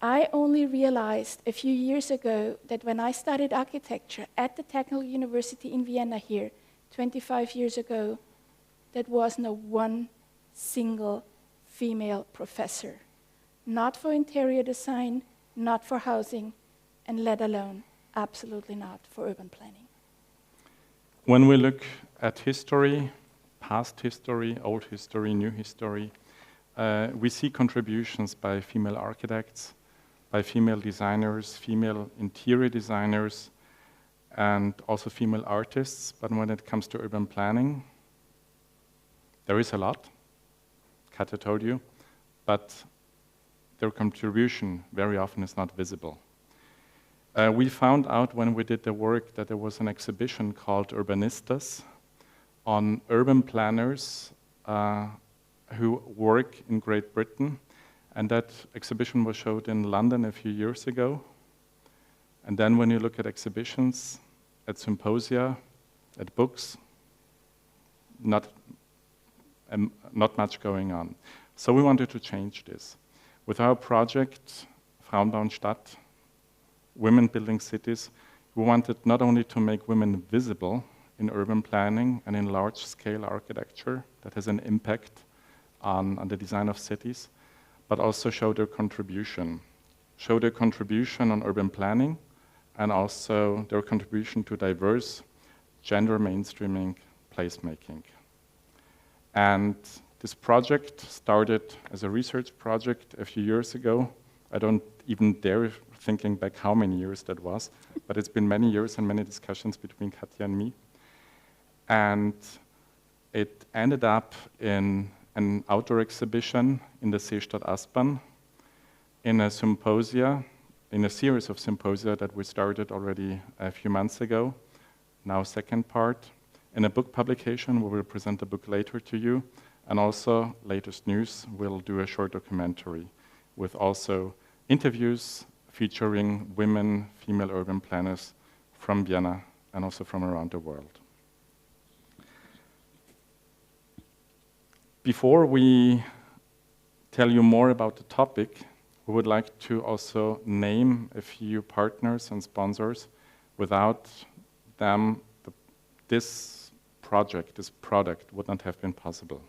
I only realized a few years ago that when I studied architecture at the Technical University in Vienna here, 25 years ago, there was no one single female professor. Not for interior design, not for housing, and let alone, absolutely not for urban planning. When we look at history, past history, old history, new history, we see contributions by female architects, by female designers, female interior designers, and also female artists. But when it comes to urban planning, there is a lot, Katja told you, but their contribution very often is not visible. We found out when we did the work that there was an exhibition called Urbanistas on urban planners who work in Great Britain. And that exhibition was showed in London a few years ago. And then when you look at exhibitions, at symposia, at books, not much going on. So we wanted to change this. With our project, Frauen Bauen Stadt, Women Building Cities, we wanted not only to make women visible in urban planning and in large-scale architecture that has an impact on the design of cities, but also show their contribution. Show their contribution on urban planning and also their contribution to diverse gender mainstreaming placemaking. And this project started as a research project a few years ago. I don't even dare thinking back how many years that was, but it's been many years and many discussions between Katja and me. And it ended up in an outdoor exhibition in the Seestadt Aspern, in a symposia, in a series of symposia that we started already a few months ago, now second part, in a book publication. We will present the book later to you, and also latest news, we'll do a short documentary with also interviews featuring women, female urban planners from Vienna and also from around the world. Before we tell you more about the topic, we would like to also name a few partners and sponsors. Without them, this project, this product would not have been possible.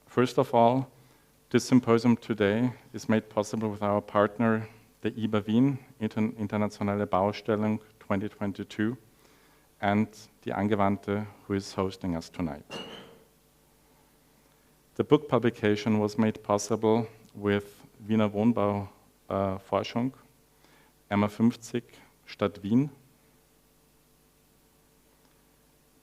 First of all, this symposium today is made possible with our partner, the IBA Wien, Internationale Baustellung 2022, and the Angewandte, who is hosting us tonight. The book publication was made possible with Wiener Wohnbau Forschung, MA50, Stadt Wien.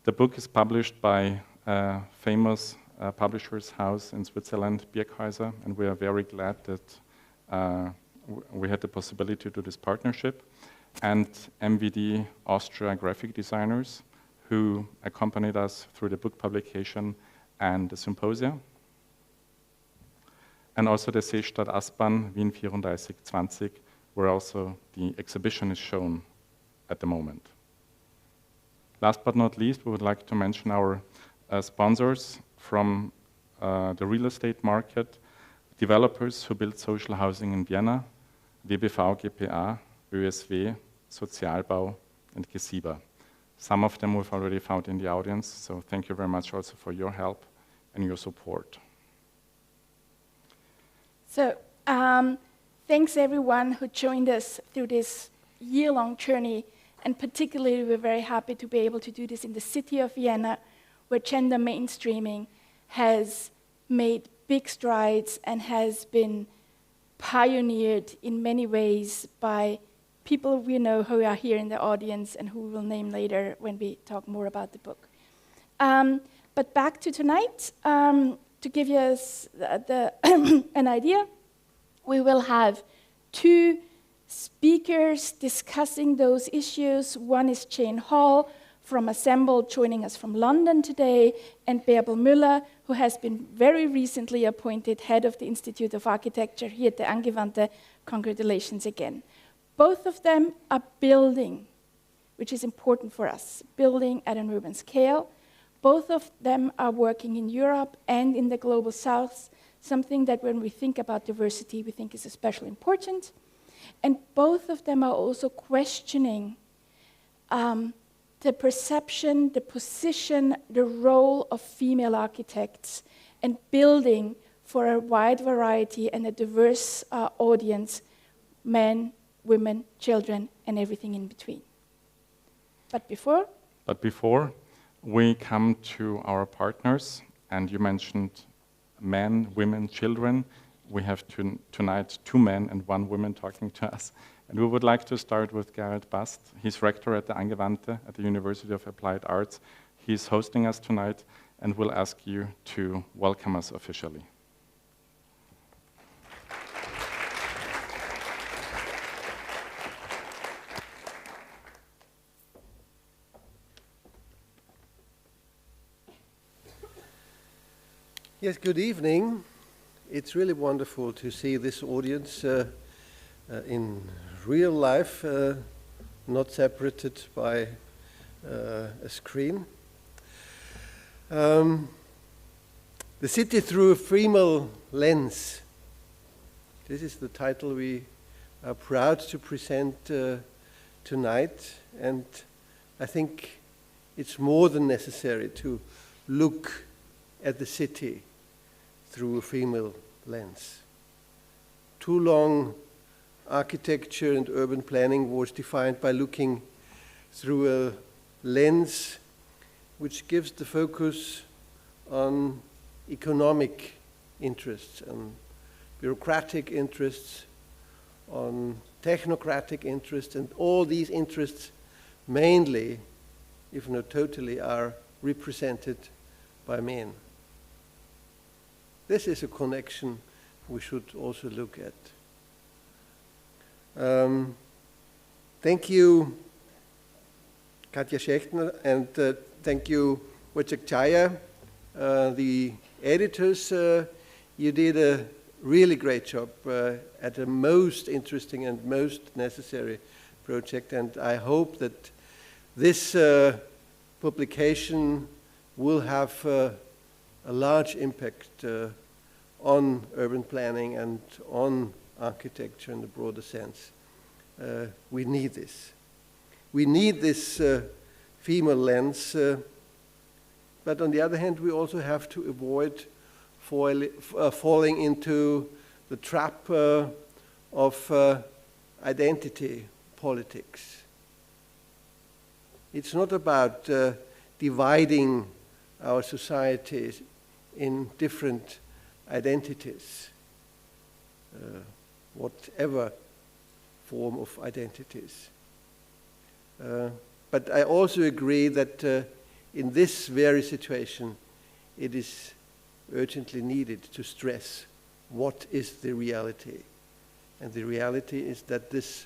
The book is published by a famous publisher's house in Switzerland, Birkhäuser, and we are very glad that we had the possibility to do this partnership, and MVD Austria graphic designers who accompanied us through the book publication and the symposia. And also the Seestadt Aspern, Wien 3420, where also the exhibition is shown at the moment. Last but not least, we would like to mention our sponsors from the real estate market, developers who build social housing in Vienna, WBV GPA, ÖSW, Sozialbau, and Gesiba. Some of them we've already found in the audience, so thank you very much also for your help and your support. So, thanks everyone who joined us through this year-long journey, and particularly we're very happy to be able to do this in the city of Vienna, where gender mainstreaming has made big strides and has been pioneered in many ways by people we know who are here in the audience and who we'll name later when we talk more about the book. But back to tonight, to give you an idea, we will have two speakers discussing those issues. One is Jane Hall from Assemble, joining us from London today, and Bärbel Müller, who has been very recently appointed head of the Institute of Architecture here at the Angewandte. Congratulations again. Both of them are building, which is important for us, building at an urban scale. Both of them are working in Europe and in the global south, something that when we think about diversity, we think is especially important. And both of them are also questioning the perception, the position, the role of female architects and building for a wide variety and a diverse audience, men, women, children, and everything in between. But before we come to our partners, and you mentioned men, women, children, we have tonight 2 men and 1 woman talking to us. And we would like to start with Gerald Bast. He's rector at the Angewandte at the University of Applied Arts. He's hosting us tonight and will ask you to welcome us officially. Yes, good evening. It's really wonderful to see this audience in real life, not separated by a screen. The City Through a Female Lens. This is the title we are proud to present tonight, and I think it's more than necessary to look at the city through a female lens. Too long, architecture and urban planning was defined by looking through a lens which gives the focus on economic interests, on bureaucratic interests, on technocratic interests, and all these interests mainly, if not totally, are represented by men. This is a connection we should also look at. Thank you, Katja Schechtner, and thank you, Wojciech Chaya, the editors. You did a really great job at a most interesting and most necessary project, and I hope that this publication will have a large impact on urban planning and on architecture in the broader sense. We need this. We need this female lens, but on the other hand, we also have to avoid falling into the trap of identity politics. It's not about dividing our societies in different identities, whatever form of identities. But I also agree that in this very situation, it is urgently needed to stress what is the reality. And the reality is that this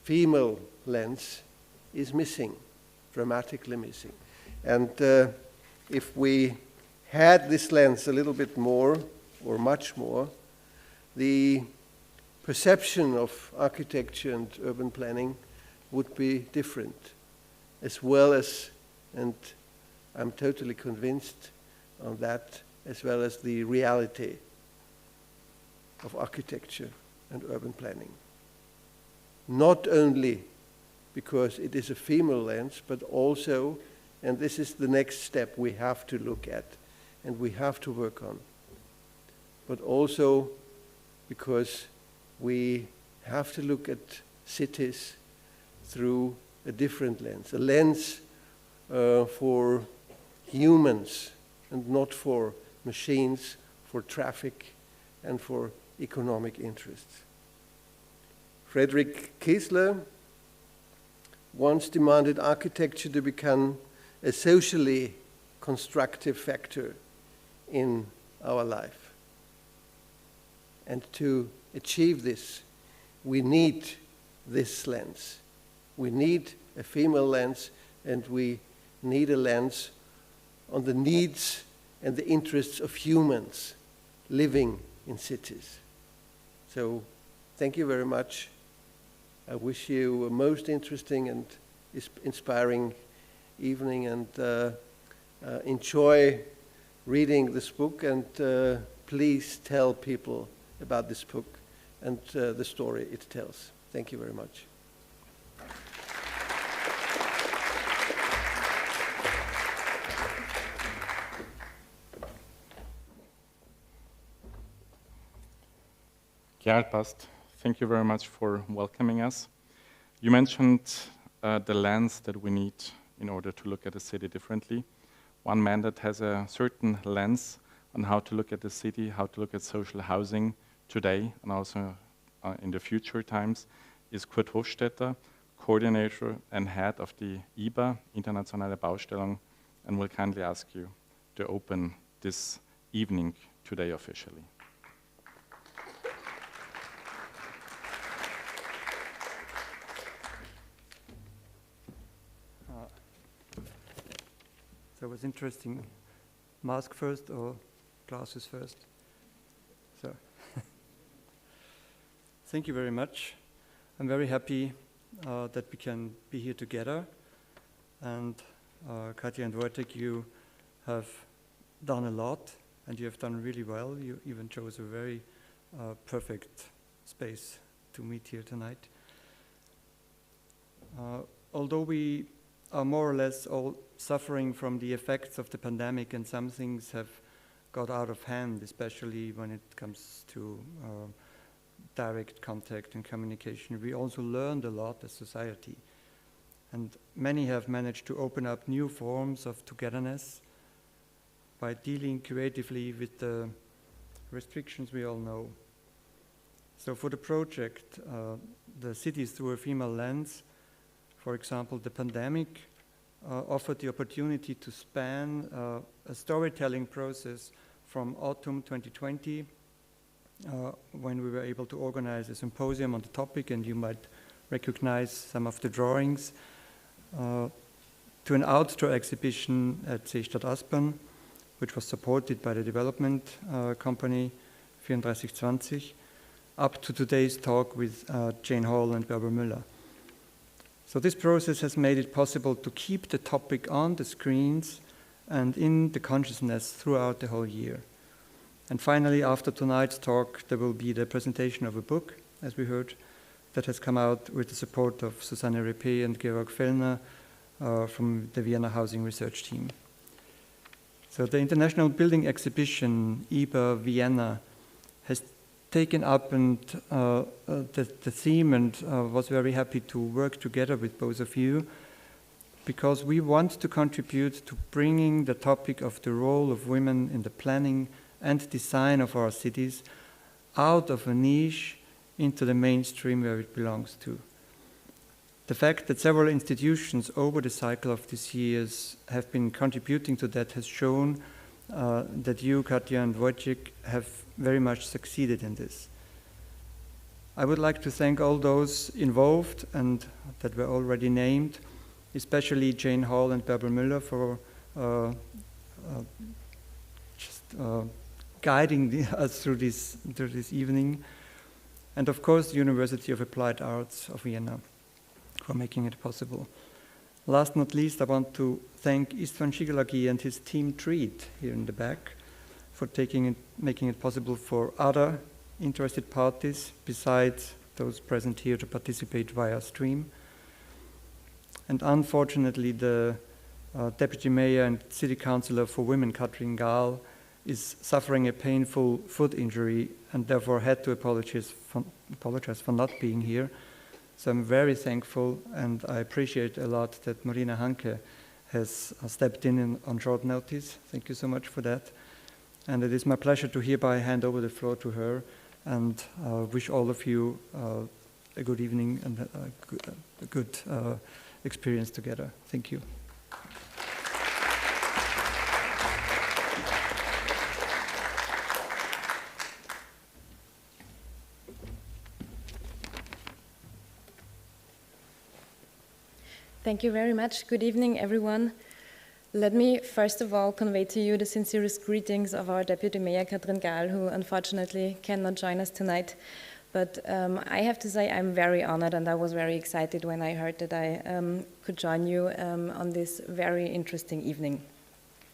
female lens is missing, dramatically missing. And if we had this lens a little bit more, or much more, the perception of architecture and urban planning would be different, as well as, and I'm totally convinced on that, as well as the reality of architecture and urban planning. Not only because it is a female lens, but also, and this is the next step we have to look at and we have to work on, but also because we have to look at cities through a different lens, a lens for humans and not for machines, for traffic, and for economic interests. Friedrich Kiesler once demanded architecture to become a socially constructive factor in our life. And to achieve this, we need this lens. We need a female lens, and we need a lens on the needs and the interests of humans living in cities. So, thank you very much. I wish you a most interesting and inspiring evening, and enjoy reading this book, and please tell people about this book and the story it tells. Thank you very much. Gerald Bast, thank you very much for welcoming us. You mentioned the lens that we need in order to look at the city differently. One man that has a certain lens on how to look at the city, how to look at social housing today and also in the future times is Kurt Hofstetter, coordinator and head of the IBA, Internationale Baustellung, and will kindly ask you to open this evening today officially. So it was interesting. Mask first or glasses first? So, thank you very much. I'm very happy that we can be here together. And Katja and Wojtek, you have done a lot, and you have done really well. You even chose a very perfect space to meet here tonight. Although we are more or less all suffering from the effects of the pandemic, and some things have got out of hand, especially when it comes to direct contact and communication. We also learned a lot as society, and many have managed to open up new forms of togetherness by dealing creatively with the restrictions we all know. So for the project, the Cities Through a Female Lens, for example, the pandemic offered the opportunity to span a storytelling process from autumn 2020, when we were able to organize a symposium on the topic, and you might recognize some of the drawings, to an outdoor exhibition at Seestadt Aspern, which was supported by the development company 3420, up to today's talk with Jane Hall and Barbara Müller. So this process has made it possible to keep the topic on the screens and in the consciousness throughout the whole year. And finally, after tonight's talk, there will be the presentation of a book, as we heard, that has come out with the support of Susanne Repe and Georg Fellner from the Vienna Housing Research Team. So the International Building Exhibition, IBA Vienna, has taken up and the theme, and was very happy to work together with both of you, because we want to contribute to bringing the topic of the role of women in the planning and design of our cities out of a niche into the mainstream where it belongs to. The fact that several institutions over the cycle of these years have been contributing to that has shown that you, Katja and Wojciech, have very much succeeded in this. I would like to thank all those involved and that were already named, especially Jane Hall and Barbara Müller for guiding us through this evening, and of course the University of Applied Arts of Vienna for making it possible. Last but not least, I want to thank Istvan Shigalagi and his team Treat here in the back for making it possible for other interested parties besides those present here to participate via stream. And unfortunately, the Deputy Mayor and City Councillor for Women, Katrin Gahl, is suffering a painful foot injury and therefore had to apologize for not being here. So I'm very thankful, and I appreciate a lot that Marina Hanke has stepped in on short notice. Thank you so much for that. And it is my pleasure to hereby hand over the floor to her and wish all of you a good evening and a good experience together. Thank you. Thank you very much. Good evening, everyone. Let me first of all convey to you the sincerest greetings of our Deputy Mayor, Katrin Gahl, who unfortunately cannot join us tonight. But I have to say I'm very honored, and I was very excited when I heard that I could join you on this very interesting evening.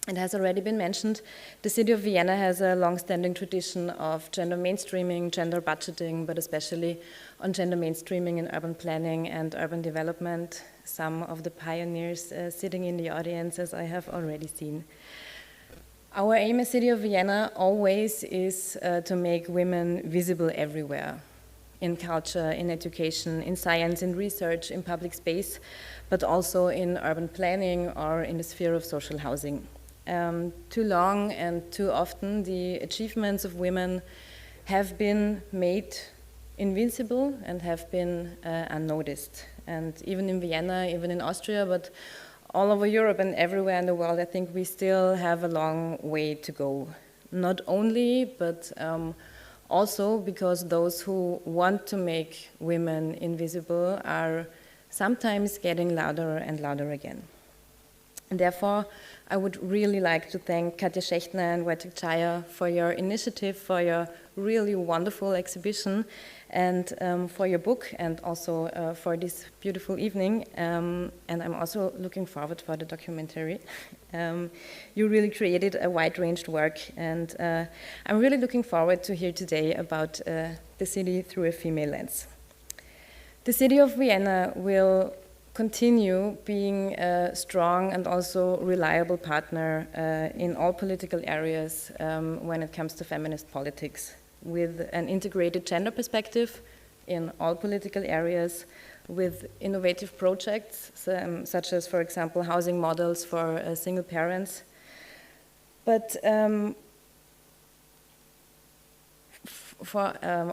It has already been mentioned, the city of Vienna has a long-standing tradition of gender mainstreaming, gender budgeting, but especially on gender mainstreaming in urban planning and urban development. Some of the pioneers sitting in the audience, as I have already seen. Our aim as City of Vienna always is to make women visible everywhere, in culture, in education, in science, in research, in public space, but also in urban planning or in the sphere of social housing. Too long and too often the achievements of women have been made invincible and have been unnoticed. And even in Vienna, even in Austria, but all over Europe and everywhere in the world, I think we still have a long way to go. Not only, but also because those who want to make women invisible are sometimes getting louder and louder again. And therefore, I would really like to thank Katja Schechtner and Wojciech Czaja for your initiative, for your really wonderful exhibition, and for your book, and also for this beautiful evening. And I'm also looking forward for the documentary. You really created a wide-ranged work, and I'm really looking forward to hear today about the city through a female lens. The city of Vienna will continue being a strong and also reliable partner in all political areas when it comes to feminist politics, with an integrated gender perspective in all political areas, with innovative projects such as, for example, housing models for single parents. But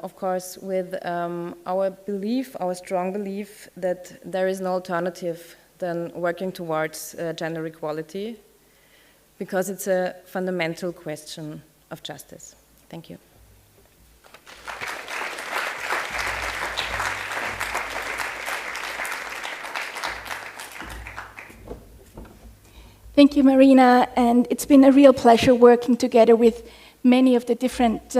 of course, with our belief, our strong belief that there is no alternative than working towards gender equality, because it's a fundamental question of justice. Thank you. Thank you, Marina, and it's been a real pleasure working together with many of the different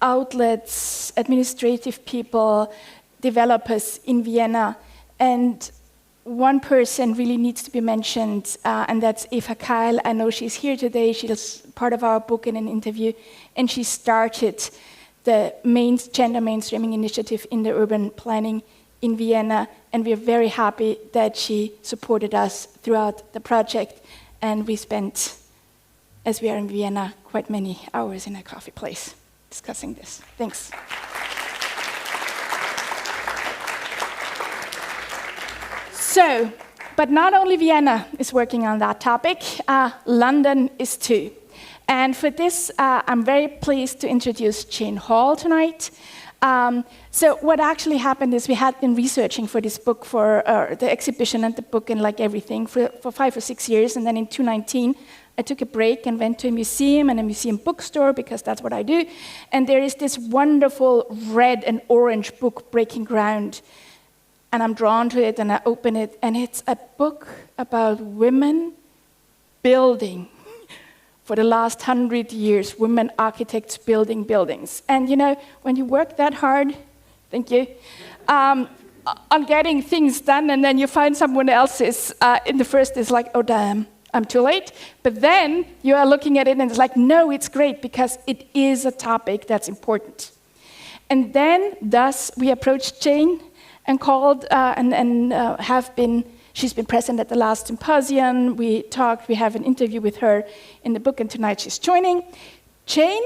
outlets, administrative people, developers in Vienna. And one person really needs to be mentioned, and that's Eva Keil. I know she's here today. She's part of our book in an interview, and she started the gender mainstreaming initiative in the urban planning in Vienna, and we're very happy that she supported us throughout the project. And we spent, as we are in Vienna, quite many hours in a coffee place discussing this. Thanks. So, but not only Vienna is working on that topic, London is too. And for this, I'm very pleased to introduce Jane Hall tonight. So what actually happened is we had been researching for this book, for the exhibition and the book and like everything for 5 or 6 years, and then in 2019, I took a break and went to a museum and a museum bookstore, because that's what I do. And there is this wonderful red and orange book, Breaking Ground. And I'm drawn to it and I open it, and it's a book about women building. For the last 100 years, women architects building buildings. And you know, when you work that hard, thank you, on getting things done, and then you find someone else's, in the first it's like, oh damn, I'm too late. But then you are looking at it and it's like, no, it's great because it is a topic that's important. And then thus we approached Jane and called she's been present at the last symposium. We talked, we have an interview with her in the book, and tonight she's joining. Jane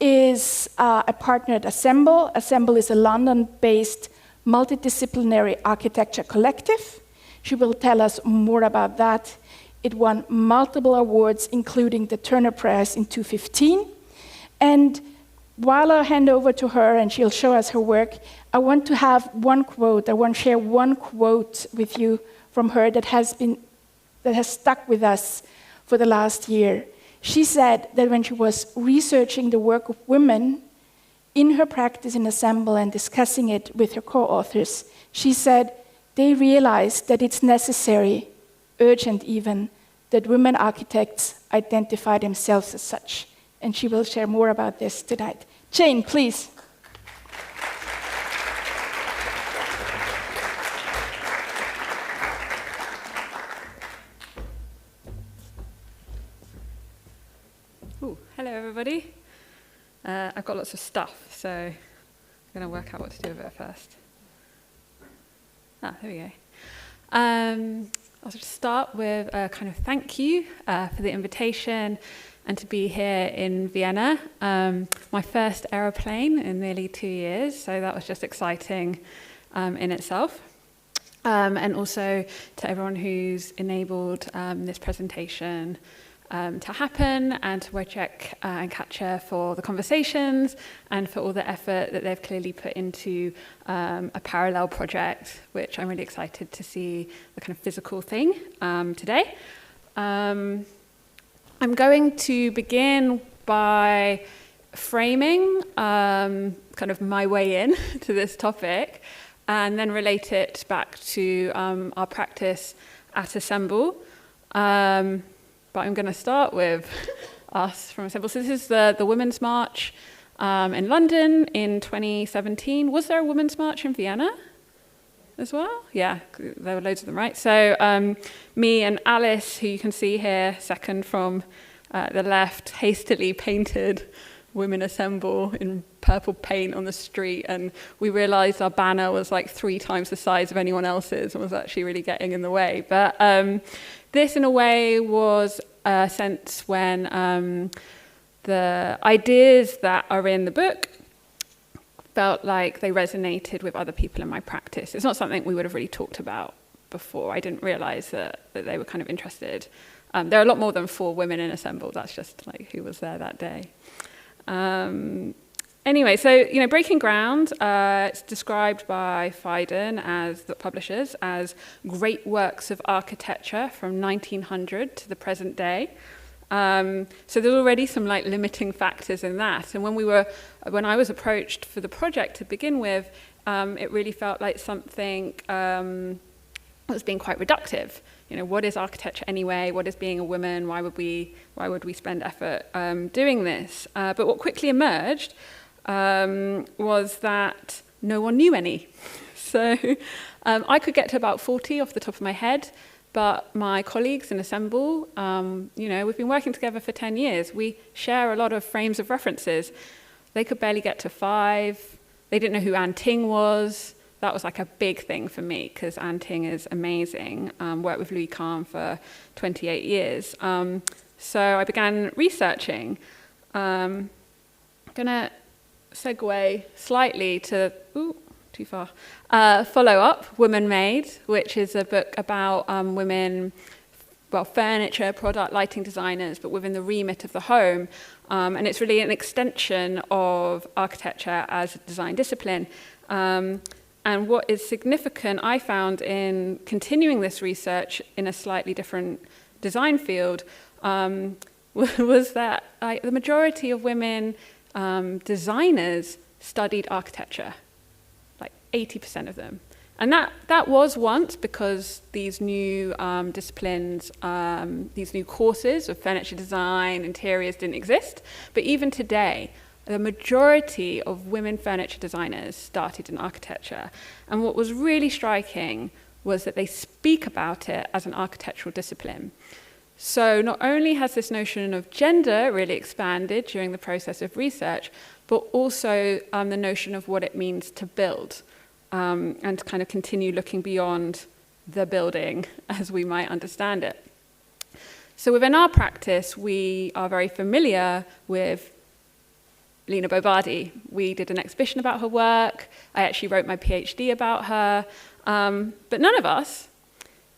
is a partner at Assemble. Assemble is a London-based multidisciplinary architecture collective. She will tell us more about that. It won multiple awards, including the Turner Prize in 2015. And while I hand over to her and she'll show us her work, I want to have one quote. I want to share one quote with you from her that has stuck with us for the last year. She said that when she was researching the work of women in her practice in Assemble and discussing it with her co-authors, she said they realized that it's necessary, urgent even, that women architects identify themselves as such. And she will share more about this tonight. Jane, please. got lots of stuff, so I'm going to work out what to do with it first. There we go. I'll just start with a kind of thank you for the invitation and to be here in Vienna. My first aeroplane in nearly 2 years, so that was just exciting in itself. And also to everyone who's enabled this presentation to happen, and to Wojciech and Katja for the conversations and for all the effort that they've clearly put into a parallel project, which I'm really excited to see the kind of physical thing today. I'm going to begin by framing kind of my way in to this topic, and then relate it back to our practice at Assemble. But I'm going to start with us from Assemble. So this is the Women's March in London in 2017. Was there a Women's March in Vienna as well? Yeah, there were loads of them, right? So me and Alice, who you can see here, second from the left, hastily painted Women Assemble in purple paint on the street, and we realized our banner was like 3 times the size of anyone else's and was actually really getting in the way. But this, in a way, was a sense when the ideas that are in the book felt like they resonated with other people in my practice. It's not something we would have really talked about before. I didn't realize that they were kind of interested. There are a lot more than 4 women in Assemble. That's just like who was there that day. Anyway, so, Breaking Ground, it's described by Phaidon, as the publishers, as great works of architecture from 1900 to the present day. So there's already some limiting factors in that. And when I was approached for the project to begin with, it really felt like something that was being quite reductive. What is architecture anyway? What is being a woman? Why would we spend effort doing this? But what quickly emerged was that no one knew any. So I could get to about 40 off the top of my head, but my colleagues in Assemble, we've been working together for 10 years. We share a lot of frames of references. They could barely get to 5. They didn't know who Anne Ting was. That was like a big thing for me, because Anne Ting is amazing. Worked with Louis Kahn for 28 years. So I began researching. I'm going to segue slightly to, too far, follow up, Woman Made, which is a book about women, furniture, product, lighting designers, but within the remit of the home. And it's really an extension of architecture as a design discipline. And what is significant, I found, in continuing this research in a slightly different design field, was that the majority of women designers studied architecture, like 80% of them. And that was once because these new disciplines, these new courses of furniture design, interiors didn't exist. But even today, the majority of women furniture designers started in architecture. And what was really striking was that they speak about it as an architectural discipline. So not only has this notion of gender really expanded during the process of research, but also the notion of what it means to build, and to kind of continue looking beyond the building as we might understand it. So within our practice, we are very familiar with Lina Bo Bardi. We did an exhibition about her work. I actually wrote my PhD about her. But none of us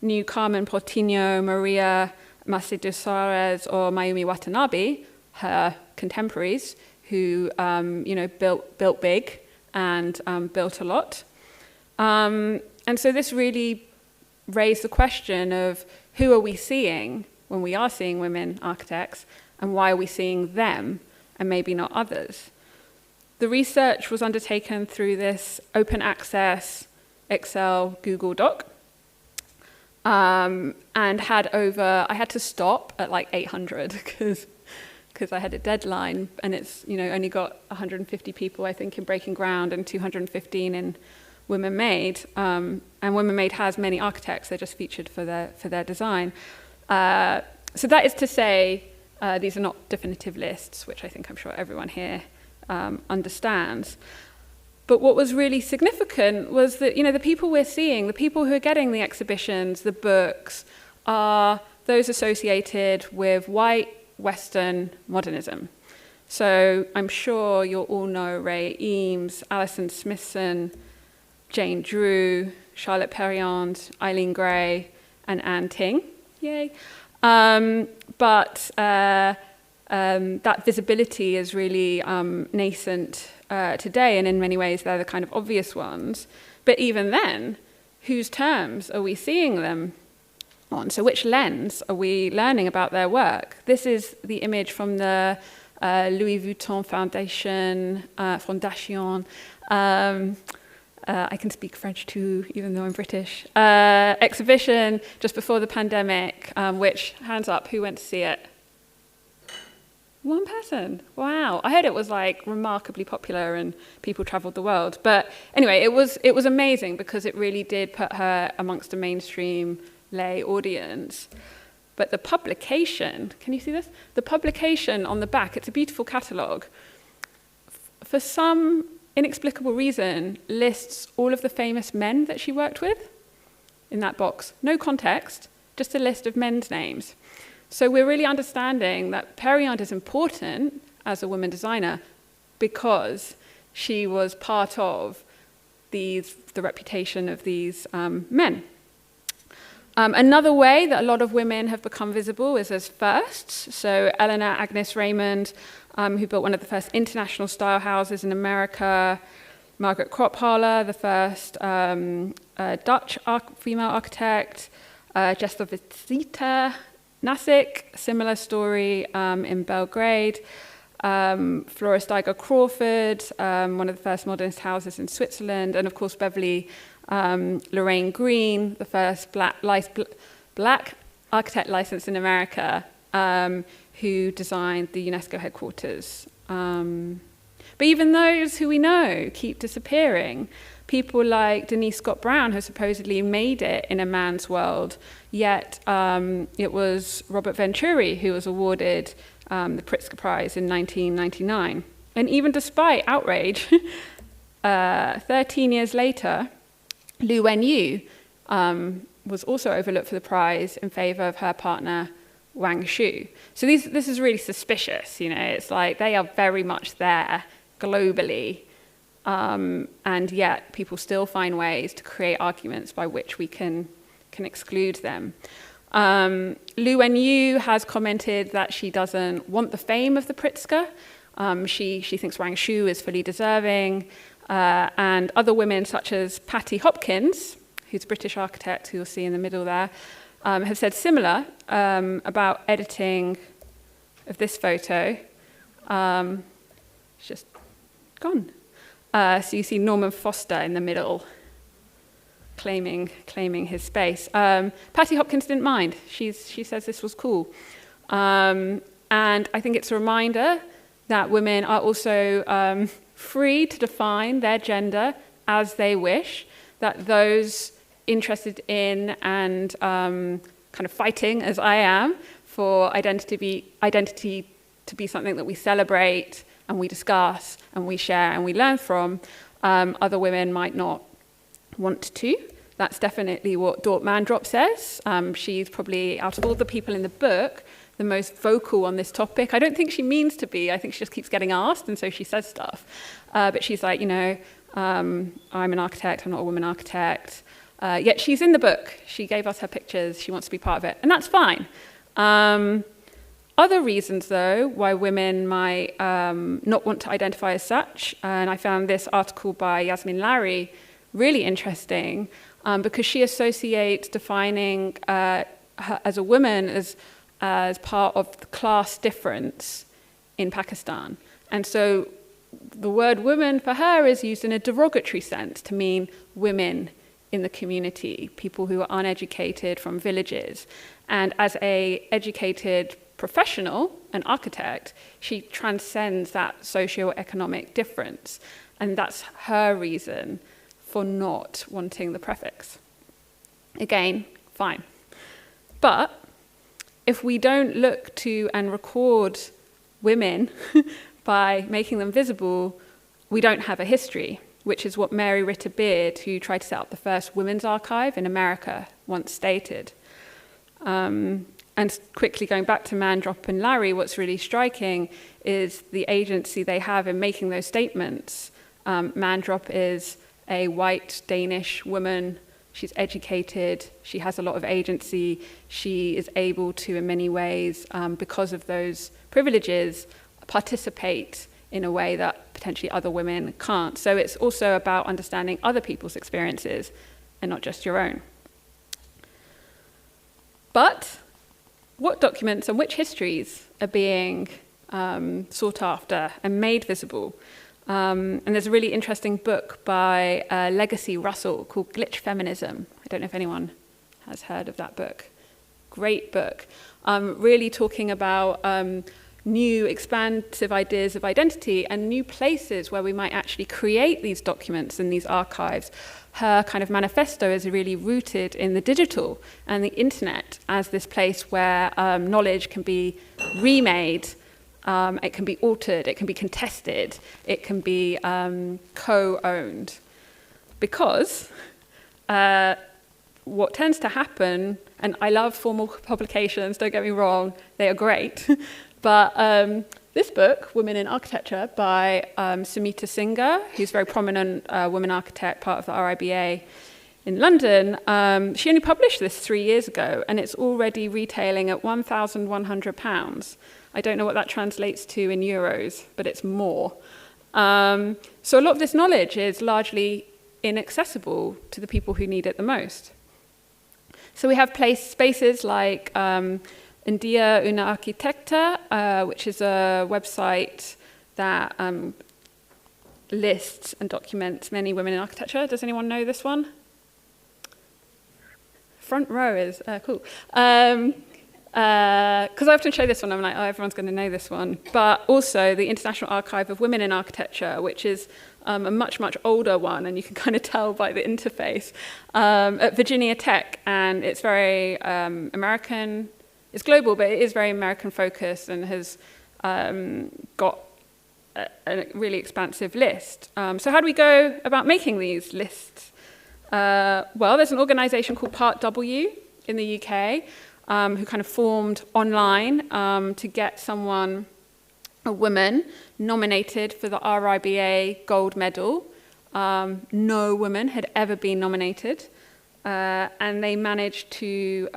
knew Carmen Portinho, Maria Macedo Soares, or Mayumi Watanabe, her contemporaries, who built big and built a lot. And so this really raised the question of who are we seeing when we are seeing women architects, and why are we seeing them and maybe not others? The research was undertaken through this open access Excel Google Doc, and I had to stop at like 800 because I had a deadline, and it's only got 150 people, I think, in Breaking Ground and 215 in Women Made, and Women Made has many architects. They're just featured for their design. So that is to say, these are not definitive lists, which I think I'm sure everyone here understands. But what was really significant was that, the people we're seeing, the people who are getting the exhibitions, the books, are those associated with white Western modernism. So I'm sure you'll all know Ray Eames, Alison Smithson, Jane Drew, Charlotte Perriand, Eileen Gray, and Anne Ting. Yay. But that visibility is really nascent today, and in many ways they're the kind of obvious ones. But even then, whose terms are we seeing them on? So which lens are we learning about their work? This is the image from the Louis Vuitton Fondation. I can speak French too, even though I'm British. Exhibition just before the pandemic, which, hands up, who went to see it? One person. Wow. I heard it was like remarkably popular and people traveled the world. But anyway, it was amazing because it really did put her amongst a mainstream lay audience. But the publication, can you see this? The publication on the back, it's a beautiful catalogue. For some inexplicable reason, lists all of the famous men that she worked with in that box. No context, just a list of men's names. So we're really understanding that Perriand is important as a woman designer because she was part of the reputation of these men. Another way that a lot of women have become visible is as firsts. So Eleanor Agnes Raymond, who built one of the first international style houses in America, Margaret Krophaler, the first Dutch female architect, Jastovicita Nasic, similar story in Belgrade, Flora Steiger Crawford, one of the first modernist houses in Switzerland, and of course Beverly Lorraine Green, the first black architect licensed in America, who designed the UNESCO headquarters. But even those who we know keep disappearing. People like Denise Scott Brown, who supposedly made it in a man's world, yet it was Robert Venturi who was awarded the Pritzker Prize in 1999. And even despite outrage, 13 years later, Lu Wenyu was also overlooked for the prize in favor of her partner, Wang Shu. So this is really suspicious, it's like they are very much there globally, and yet people still find ways to create arguments by which we can exclude them. Lu Wenyu has commented that she doesn't want the fame of the Pritzker. She thinks Wang Shu is fully deserving, and other women such as Patty Hopkins, who's a British architect who you'll see in the middle there, have said similar about editing of this photo. It's just gone. So you see Norman Foster in the middle, claiming his space. Patty Hopkins didn't mind. She says this was cool. And I think it's a reminder that women are also free to define their gender as they wish, that those interested in and kind of fighting, as I am, for identity to be something that we celebrate and we discuss and we share and we learn from, other women might not want to. That's definitely what Dort Mandrop says. She's probably, out of all the people in the book, the most vocal on this topic. I don't think she means to be. I think she just keeps getting asked, and so she says stuff. But she's like, I'm an architect, I'm not a woman architect. Yet she's in the book. She gave us her pictures. She wants to be part of it, and that's fine. Other reasons, though, why women might not want to identify as such, and I found this article by Yasmin Larry really interesting, because she associates defining her as a woman as part of the class difference in Pakistan. And so the word woman for her is used in a derogatory sense to mean women in the community, people who are uneducated from villages. And as an educated professional, an architect, she transcends that socio-economic difference. And that's her reason for not wanting the prefix. Again, fine. But if we don't look to and record women by making them visible, we don't have a history, which is what Mary Ritter Beard, who tried to set up the first women's archive in America, once stated. And quickly going back to Mandrop and Larry, what's really striking is the agency they have in making those statements. Mandrop is a white Danish woman. She's educated. She has a lot of agency. She is able to, in many ways, because of those privileges, participate in a way that potentially other women can't. So it's also about understanding other people's experiences and not just your own. But what documents and which histories are being sought after and made visible? And there's a really interesting book by Legacy Russell called Glitch Feminism. I don't know if anyone has heard of that book. Great book. Really talking about new expansive ideas of identity and new places where we might actually create these documents and these archives. Her kind of manifesto is really rooted in the digital and the internet as this place where knowledge can be remade, it can be altered, it can be contested, it can be co-owned. Because what tends to happen, and I love formal publications, don't get me wrong, they are great, but this book, Women in Architecture, by Sumita Singh, who's a very prominent woman architect, part of the RIBA in London, she only published this 3 years ago, and it's already retailing at £1,100. I don't know what that translates to in euros, but it's more. So a lot of this knowledge is largely inaccessible to the people who need it the most. So we have spaces like India Una Architecta, which is a website that lists and documents many women in architecture. Does anyone know this one? Front row is cool. Because I often show this one, I'm like, oh, everyone's going to know this one. But also the International Archive of Women in Architecture, which is a much, much older one, and you can kind of tell by the interface, at Virginia Tech. And it's very American. It's global, but it is very American-focused and has got a really expansive list. So how do we go about making these lists? Well, there's an organization called Part W in the UK who kind of formed online to get a woman, nominated for the RIBA Gold Medal. No woman had ever been nominated. And they managed to,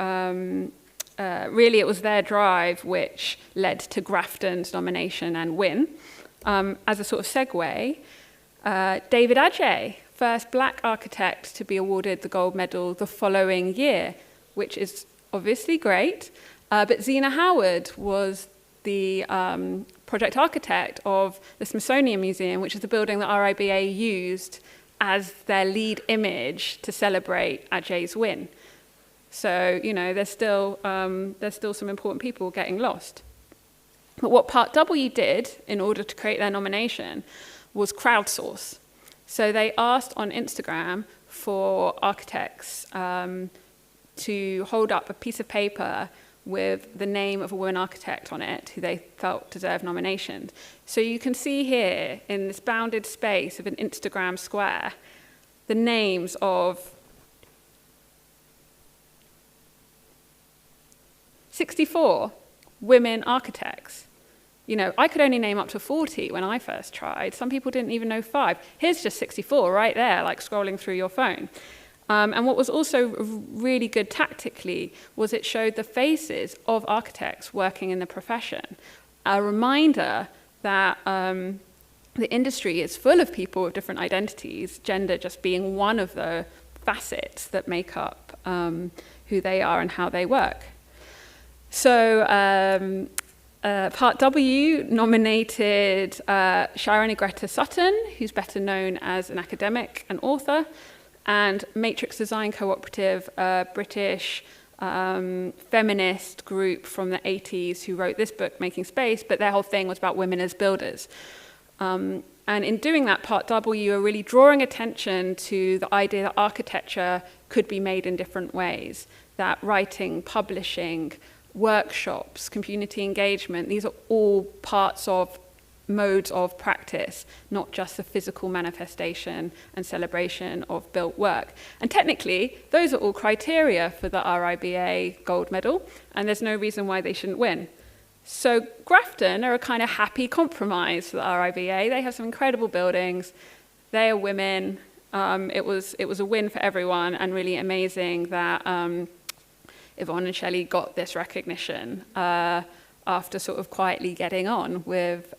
really it was their drive which led to Grafton's nomination and win. As a sort of segue, David Adjaye, first black architect to be awarded the gold medal the following year, which is obviously great. But Zena Howard was the project architect of the Smithsonian Museum, which is the building that RIBA used as their lead image to celebrate Adjaye's win. So, you know, there's still some important people getting lost. But what Part W did in order to create their nomination was crowdsource. So they asked on Instagram for architects to hold up a piece of paper with the name of a woman architect on it who they felt deserved nominations. So you can see here in this bounded space of an Instagram square the names of 64 women architects. You know, I could only name up to 40 when I first tried. Some people didn't even know 5. Here's just 64 right there, like scrolling through your phone. And what was also really good tactically was it showed the faces of architects working in the profession. A reminder that the industry is full of people with different identities, gender just being one of the facets that make up who they are and how they work. So Part W nominated Sharon Greta Sutton, who's better known as an academic and author, and Matrix Design Cooperative, a British feminist group from the 80s who wrote this book, Making Space, but their whole thing was about women as builders. And in doing that, Part W are really drawing attention to the idea that architecture could be made in different ways, that writing, publishing, workshops, community engagement, these are all parts of modes of practice, not just the physical manifestation and celebration of built work. And technically, those are all criteria for the RIBA gold medal, and there's no reason why they shouldn't win. So Grafton are a kind of happy compromise for the RIBA. They have some incredible buildings. They are women. It was a win for everyone, and really amazing that Yvonne and Shelley got this recognition after sort of quietly getting on with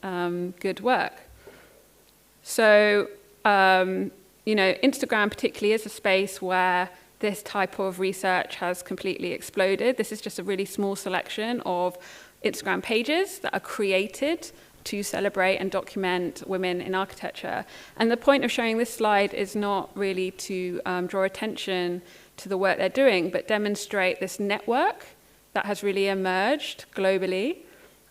good work. So, Instagram particularly is a space where this type of research has completely exploded. This is just a really small selection of Instagram pages that are created to celebrate and document women in architecture. And the point of showing this slide is not really to draw attention to the work they're doing, but demonstrate this network that has really emerged globally.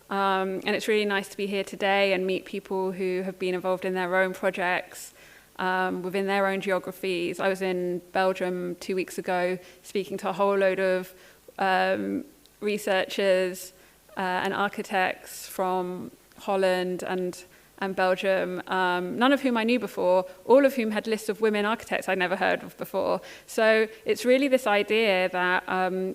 And it's really nice to be here today and meet people who have been involved in their own projects within their own geographies. I was in Belgium 2 weeks ago speaking to a whole load of researchers and architects from Holland and Belgium, none of whom I knew before, all of whom had lists of women architects I'd never heard of before. So it's really this idea that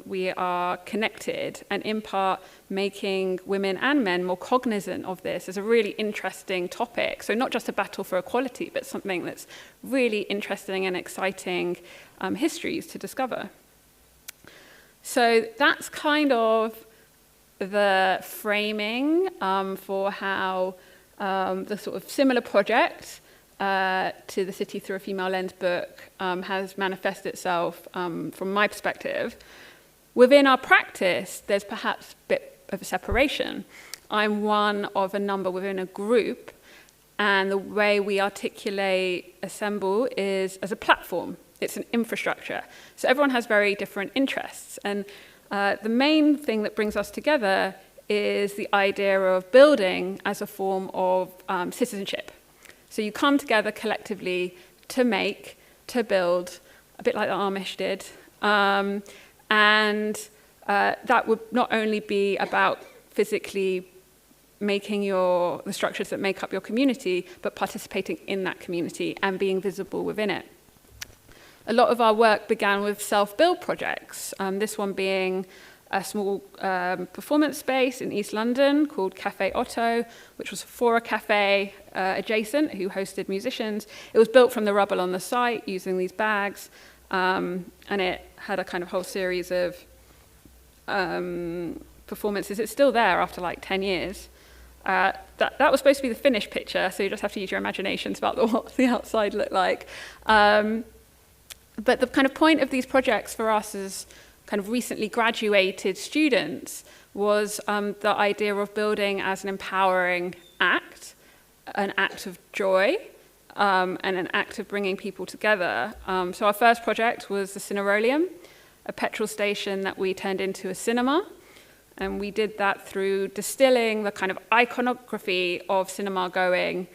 we are connected, and in part making women and men more cognizant of this is a really interesting topic. So not just a battle for equality, but something that's really interesting and exciting histories to discover. So that's kind of the framing for how the sort of similar project to the City Through a Female Lens book has manifested itself from my perspective. Within our practice, there's perhaps a bit of a separation. I'm one of a number within a group, and the way we articulate Assemble is as a platform. It's an infrastructure. So everyone has very different interests, and the main thing that brings us together is the idea of building as a form of citizenship. So you come together collectively to make, to build, a bit like the Amish did. And that would not only be about physically making the structures that make up your community, but participating in that community and being visible within it. A lot of our work began with self-build projects, this one being a small performance space in East London called Café Otto, which was for a cafe adjacent who hosted musicians. It was built from the rubble on the site using these bags, and it had a kind of whole series of performances. It's still there after like 10 years. That was supposed to be the finished picture, so you just have to use your imaginations about what the outside looked like. But the kind of point of these projects for us as kind of recently graduated students was the idea of building as an empowering act, an act of joy, and an act of bringing people together. So our first project was the Cinerolium, a petrol station that we turned into a cinema. And we did that through distilling the kind of iconography of cinema going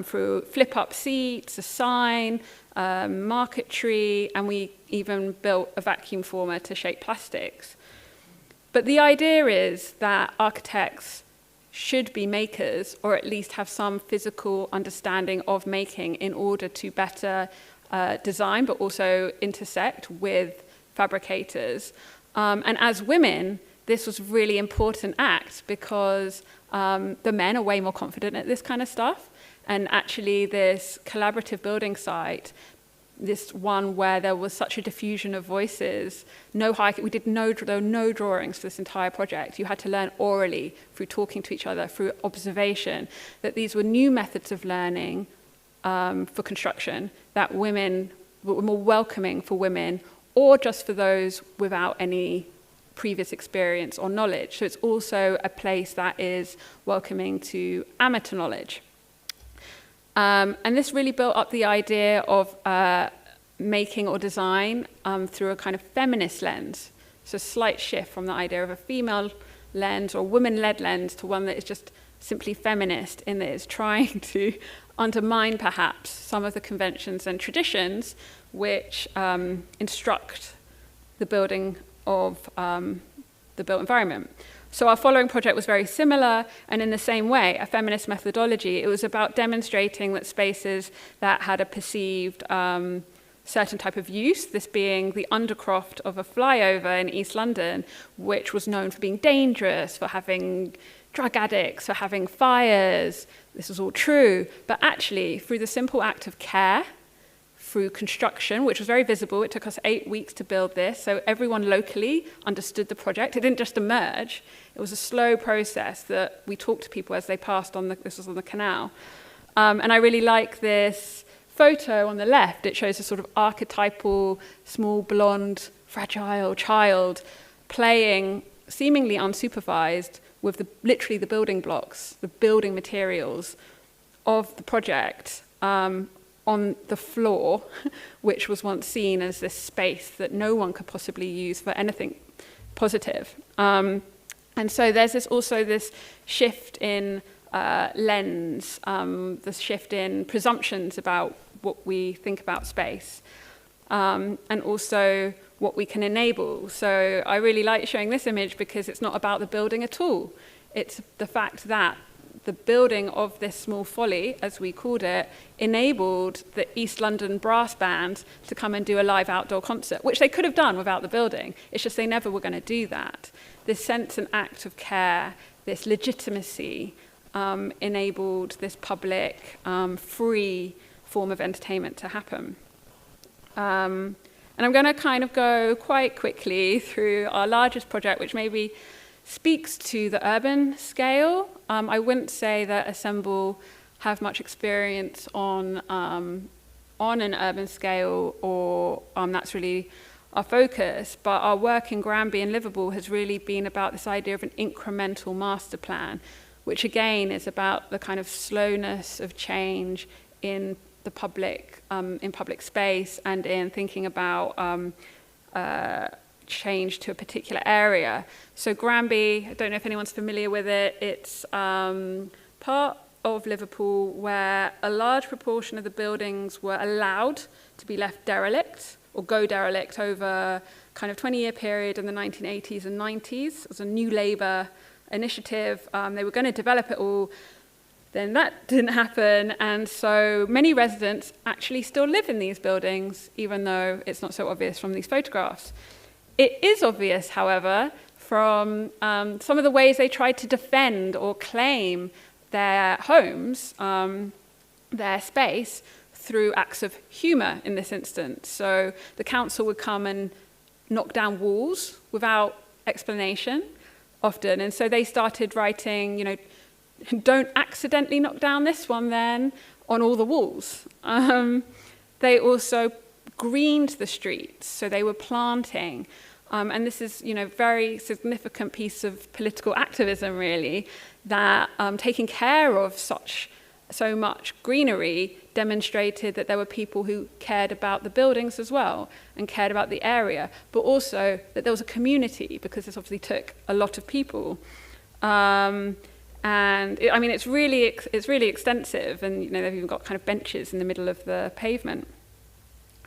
through flip-up seats, a sign, marquetry, and we even built a vacuum former to shape plastics. But the idea is that architects should be makers, or at least have some physical understanding of making in order to better design, but also intersect with fabricators. And as women, this was a really important act because the men are way more confident at this kind of stuff. And actually this collaborative building site, this one where there was such a diffusion of voices, there were no drawings for this entire project. You had to learn orally through talking to each other, through observation, that these were new methods of learning for construction, that women were more welcoming for women, or just for those without any previous experience or knowledge. So it's also a place that is welcoming to amateur knowledge. And this really built up the idea of making or design through a kind of feminist lens. So a slight shift from the idea of a female lens or women-led lens to one that is just simply feminist, in that it's trying to undermine perhaps some of the conventions and traditions which instruct the building of the built environment. So our following project was very similar, and in the same way, a feminist methodology. It was about demonstrating that spaces that had a perceived certain type of use, this being the undercroft of a flyover in East London, which was known for being dangerous, for having drug addicts, for having fires. This was all true, but actually, through the simple act of care, through construction, which was very visible. It took us 8 weeks to build this, so everyone locally understood the project. It didn't just emerge. It was a slow process that we talked to people as they passed on this was on the canal. And I really like this photo on the left. It shows a sort of archetypal, small, blonde, fragile child playing, seemingly unsupervised, with literally the building blocks, the building materials of the project, on the floor, which was once seen as this space that no one could possibly use for anything positive. And so there's also this shift in lens, this shift in presumptions about what we think about space, and also what we can enable. So I really like showing this image because it's not about the building at all. It's the fact that the building of this small folly, as we called it, enabled the East London brass band to come and do a live outdoor concert, which they could have done without the building. It's just they never were going to do that. This sense and act of care, this legitimacy, enabled this public, free form of entertainment to happen. And I'm going to kind of go quite quickly through our largest project, which maybe speaks to the urban scale. I wouldn't say that Assemble have much experience on an urban scale, or that's really our focus, but our work in Granby and Liverpool has really been about this idea of an incremental master plan, which again is about the kind of slowness of change in the public space, and in thinking about change to a particular area. So Granby, I don't know if anyone's familiar with it, it's part of Liverpool where a large proportion of the buildings were allowed to be left derelict or go derelict over kind of 20-year period in the 1980s and 90s. It was a new Labour initiative. They were going to develop it all. Then that didn't happen, and so many residents actually still live in these buildings, even though it's not so obvious from these photographs. It is obvious, however, from some of the ways they tried to defend or claim their homes, their space, through acts of humour in this instance. So the council would come and knock down walls without explanation, often. And so they started writing, don't accidentally knock down this one then, on all the walls. They also greened the streets, so they were planting. And this is, very significant piece of political activism, really, that taking care of so much greenery demonstrated that there were people who cared about the buildings as well and cared about the area, but also that there was a community, because this obviously took a lot of people. It's really extensive, and they've even got kind of benches in the middle of the pavement.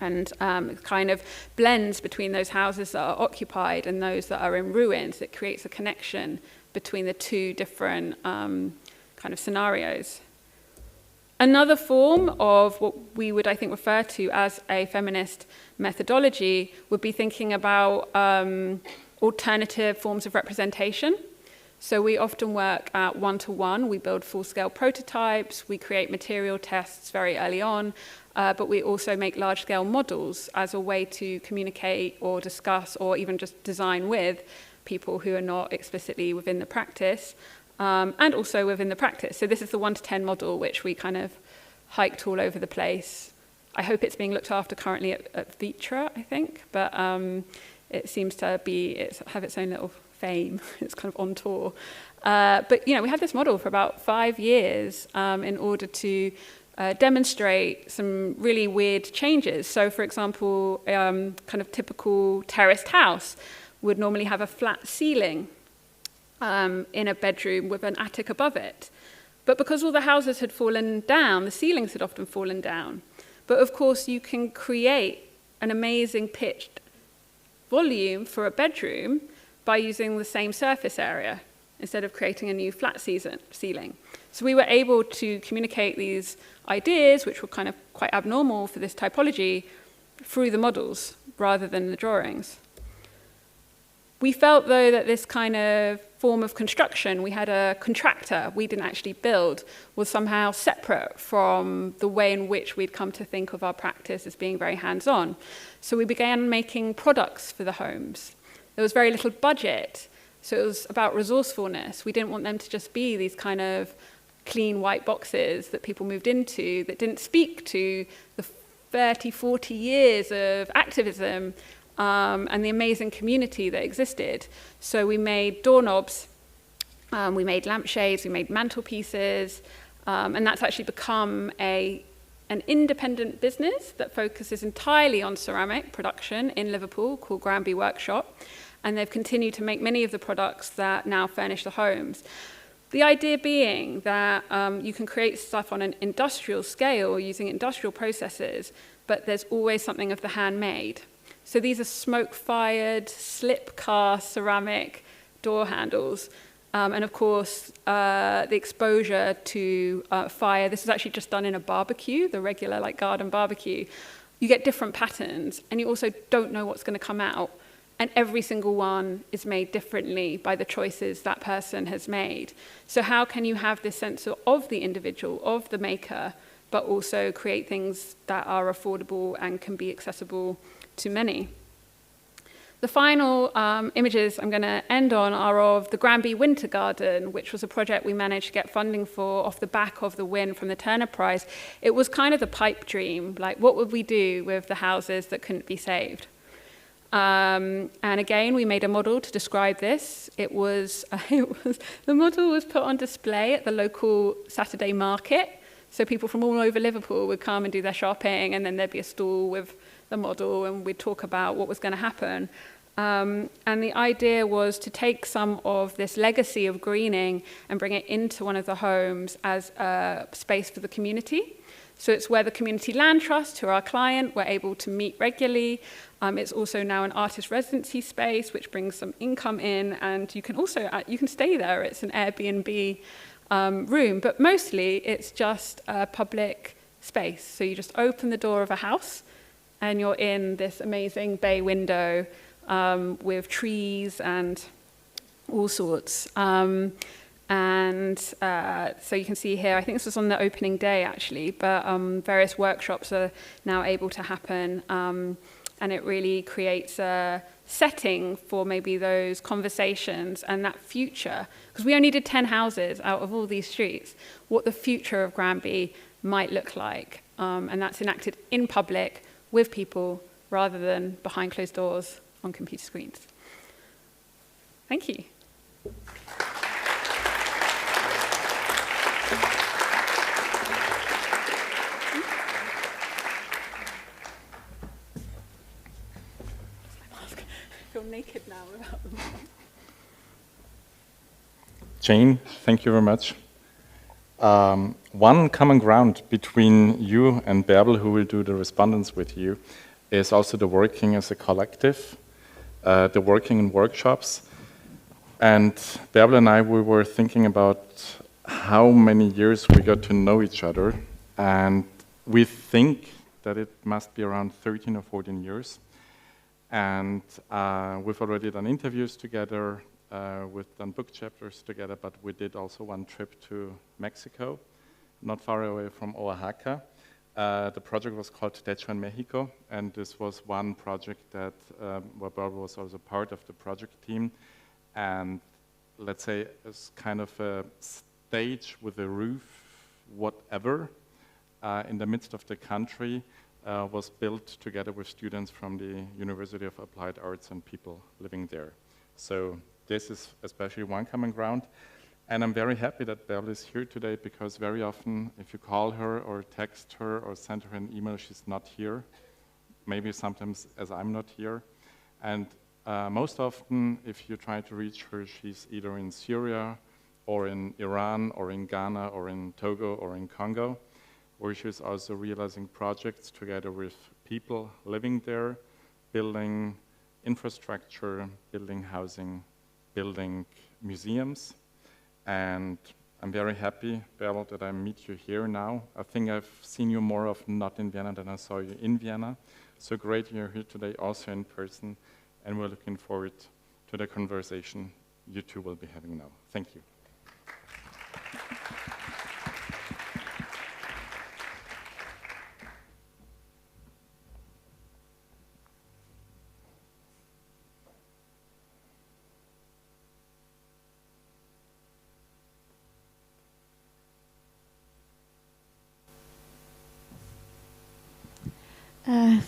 And it kind of blends between those houses that are occupied and those that are in ruins. It creates a connection between the two different kind of scenarios. Another form of what we would, I think, refer to as a feminist methodology would be thinking about alternative forms of representation. So we often work at one-to-one. We build full-scale prototypes. We create material tests very early on. But we also make large-scale models as a way to communicate or discuss or even just design with people who are not explicitly within the practice, and also within the practice. So this is the 1-to-10 model, which we kind of hiked all over the place. I hope it's being looked after currently at Vitra, I think, but it seems to have its own little fame. It's kind of on tour. But we had this model for about 5 years in order to demonstrate some really weird changes. So, for example, kind of typical terraced house would normally have a flat ceiling in a bedroom with an attic above it. But because all the houses had fallen down, the ceilings had often fallen down. But of course, you can create an amazing pitched volume for a bedroom by using the same surface area. instead of creating a new flat ceiling. So we were able to communicate these ideas, which were kind of quite abnormal for this typology, through the models rather than the drawings. We felt, though, that this kind of form of construction, we had a contractor we didn't actually build, was somehow separate from the way in which we'd come to think of our practice as being very hands-on. So we began making products for the homes. There was very little budget, so it was about resourcefulness. We didn't want them to just be these kind of clean white boxes that people moved into that didn't speak to the 30, 40 years of activism and the amazing community that existed. So we made doorknobs, we made lampshades, we made mantelpieces, and that's actually become an independent business that focuses entirely on ceramic production in Liverpool called Granby Workshop, and they've continued to make many of the products that now furnish the homes. The idea being that you can create stuff on an industrial scale using industrial processes, but there's always something of the handmade. So these are smoke-fired, slip-cast ceramic door handles. And of course, the exposure to fire, this is actually just done in a barbecue, the regular like garden barbecue. You get different patterns, and you also don't know what's going to come out. And every single one is made differently by the choices that person has made. So how can you have this sense of the individual, of the maker, but also create things that are affordable and can be accessible to many? The final images I'm going to end on are of the Granby Winter Garden, which was a project we managed to get funding for off the back of the win from the Turner Prize. It was kind of the pipe dream, like what would we do with the houses that couldn't be saved? And again, we made a model to describe this. The model was put on display at the local Saturday market. So people from all over Liverpool would come and do their shopping, and then there'd be a stall with the model, and we'd talk about what was going to happen. And the idea was to take some of this legacy of greening and bring it into one of the homes as a space for the community. So it's where the Community Land Trust, who are our client, were able to meet regularly. It's also now an artist residency space, which brings some income in, and you can also you can stay there. It's an Airbnb room, but mostly it's just a public space. So you just open the door of a house, and you're in this amazing bay window with trees and all sorts. So you can see here, I think this was on the opening day actually, but various workshops are now able to happen, and it really creates a setting for maybe those conversations and that future, because we only did 10 houses out of all these streets, what the future of Granby might look like, and that's enacted in public with people rather than behind closed doors on computer screens. Thank you. I feel naked now without them. Jane, thank you very much. One common ground between you and Bärbel, who will do the respondents with you, is also the working as a collective, the working in workshops. And Bärbel and I, we were thinking about how many years we got to know each other. And we think that it must be around 13 or 14 years. And we've already done interviews together, we've done book chapters together, but we did also one trip to Mexico, not far away from Oaxaca. The project was called Techo in Mexico, and this was one project that where Barbara was also part of the project team. And let's say it's kind of a stage with a roof, whatever, in the midst of the country, was built together with students from the University of Applied Arts and people living there. So this is especially one common ground. And I'm very happy that Bärbel is here today, because very often if you call her or text her or send her an email, she's not here. Maybe sometimes as I'm not here. And most often if you try to reach her, she's either in Syria or in Iran or in Ghana or in Togo or in Congo, where she's also realizing projects together with people living there, building infrastructure, building housing, building museums. And I'm very happy, Beryl, that I meet you here now. I think I've seen you more of not in Vienna than I saw you in Vienna. So great you're here today, also in person, and we're looking forward to the conversation you two will be having now. Thank you.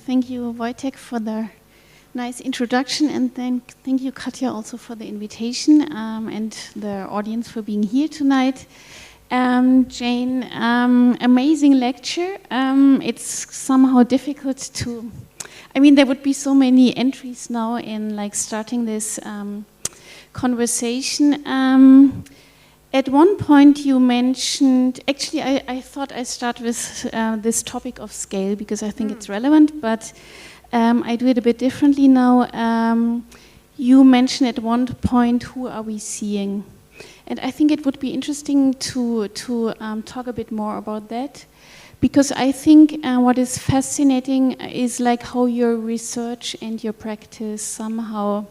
Thank you, Wojtek, for the nice introduction, and thank you, Katja, also for the invitation, and the audience for being here tonight. Jane, amazing lecture. It's somehow difficult to, I mean, there would be so many entries now in like starting this conversation. At one point you mentioned, actually I thought I'd start with this topic of scale because I think it's relevant, but I do it a bit differently now. You mentioned at one point, who are we seeing? And I think it would be interesting to talk a bit more about that, because I think what is fascinating is like how your research and your practice somehow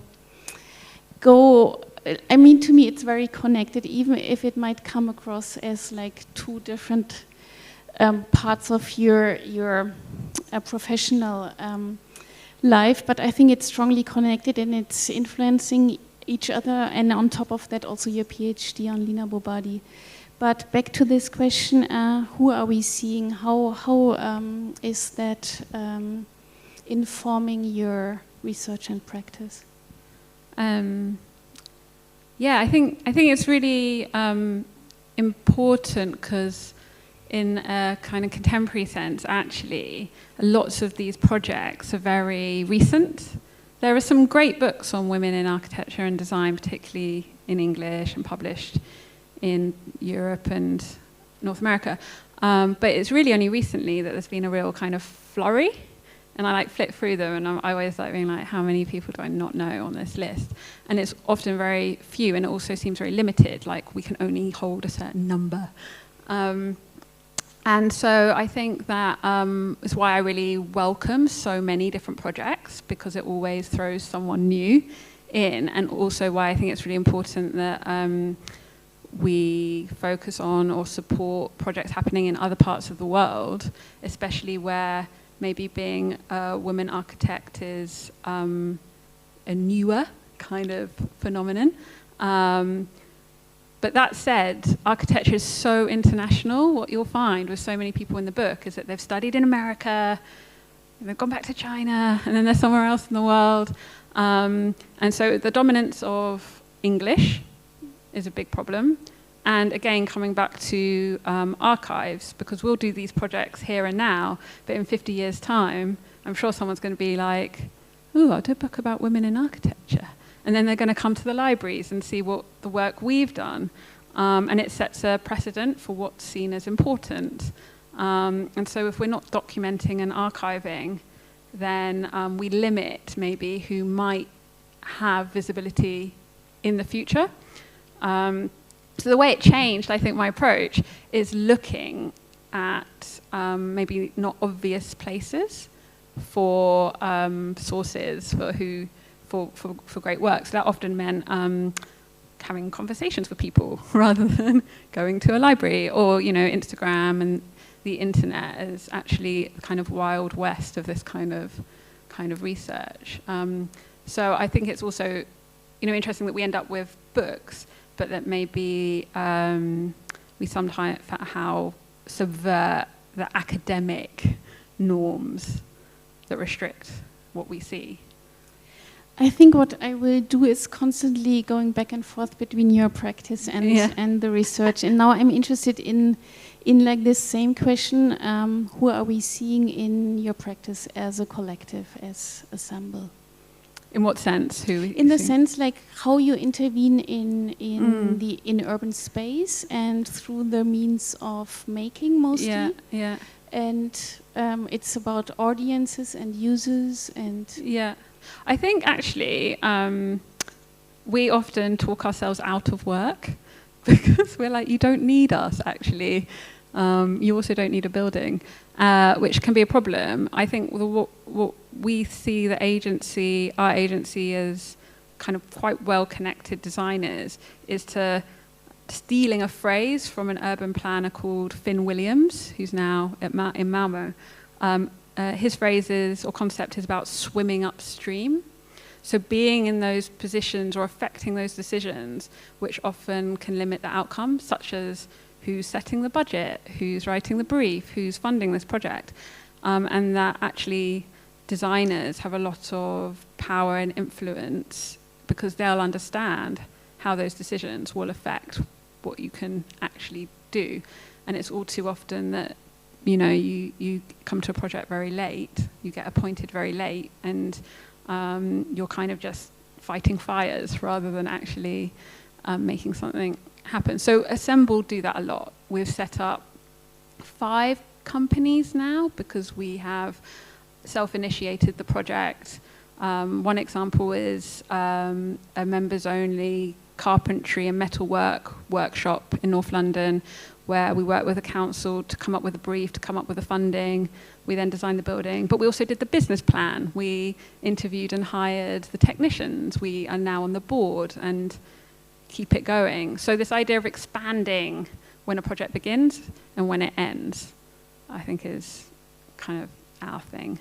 go. I mean, to me, it's very connected, even if it might come across as like two different parts of your professional life. But I think it's strongly connected and it's influencing each other. And on top of that, also your PhD on Lina Bobadi. But back to this question: who are we seeing? How is that informing your research and practice? Yeah, I think it's really important because in a kind of contemporary sense, actually, lots of these projects are very recent. There are some great books on women in architecture and design, particularly in English and published in Europe and North America. But it's really only recently that there's been a real kind of flurry. And I like flip through them, and I always like being like, how many people do I not know on this list? And it's often very few, and it also seems very limited, like we can only hold a certain number. And so I think that is why I really welcome so many different projects, because it always throws someone new in, and also why I think it's really important that we focus on or support projects happening in other parts of the world, especially where maybe being a woman architect is a newer kind of phenomenon. But that said, architecture is so international. What you'll find with so many people in the book is that they've studied in America, they've gone back to China, and then they're somewhere else in the world. And so the dominance of English is a big problem. And again, coming back to archives, because we'll do these projects here and now, but in 50 years' time, I'm sure someone's going to be like, ooh, I'll do a book about women in architecture. And then they're going to come to the libraries and see what the work we've done. And it sets a precedent for what's seen as important. And so if we're not documenting and archiving, then we limit maybe who might have visibility in the future. So the way it changed, I think my approach is looking at maybe not obvious places for sources for great work. So that often meant having conversations with people rather than going to a library, or Instagram and the internet is actually the kind of wild west of this kind of research. So I think it's also interesting that we end up with books, but that maybe we sometimes subvert the academic norms that restrict what we see. I think what I will do is constantly going back and forth between your practice and the research. And now I'm interested in like this same question, who are we seeing in your practice as a collective, as ensemble? In what sense? Who? In the sense like how you intervene in urban space and through the means of making mostly. Yeah. And it's about audiences and users and. Yeah. I think actually we often talk ourselves out of work because we're like, you don't need us, actually. You also don't need a building, which can be a problem. I think what we see our agency as kind of quite well-connected designers, is to stealing a phrase from an urban planner called Finn Williams, who's now in Malmo. His phrases or concept is about swimming upstream. So being in those positions or affecting those decisions, which often can limit the outcome, such as who's setting the budget, who's writing the brief, who's funding this project, and that actually designers have a lot of power and influence because they'll understand how those decisions will affect what you can actually do. And it's all too often that, you know, you come to a project very late, you get appointed very late, and you're kind of just fighting fires rather than actually making something happen. So Assemble do that a lot. We've set up 5 companies now because we have self-initiated the project. One example is a members-only carpentry and metalwork workshop in North London, where we worked with a council to come up with a brief, to come up with the funding. We then designed the building, but we also did the business plan. We interviewed and hired the technicians. We are now on the board and keep it going. So this idea of expanding when a project begins and when it ends, I think is kind of our thing.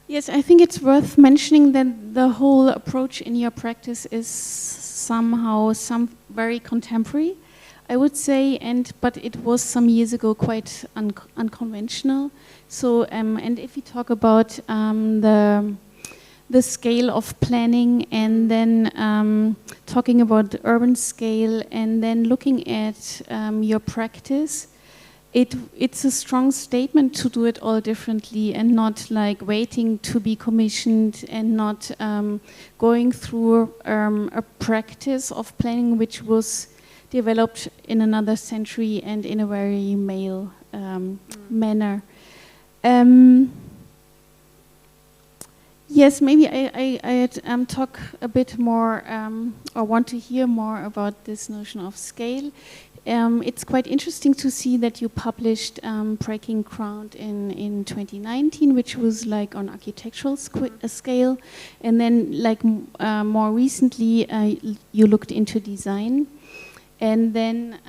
Yes, I think it's worth mentioning that the whole approach in your practice is somehow very contemporary, I would say, but it was some years ago quite unconventional. So, and if we talk about the scale of planning, and then talking about the urban scale, and then looking at your practice, it's a strong statement to do it all differently and not like waiting to be commissioned and not going through a practice of planning which was developed in another century and in a very male manner. Yes, maybe I talk a bit more or want to hear more about this notion of scale. It's quite interesting to see that you published Breaking Ground in 2019, which was like on architectural scale, and then like more recently you looked into design, and then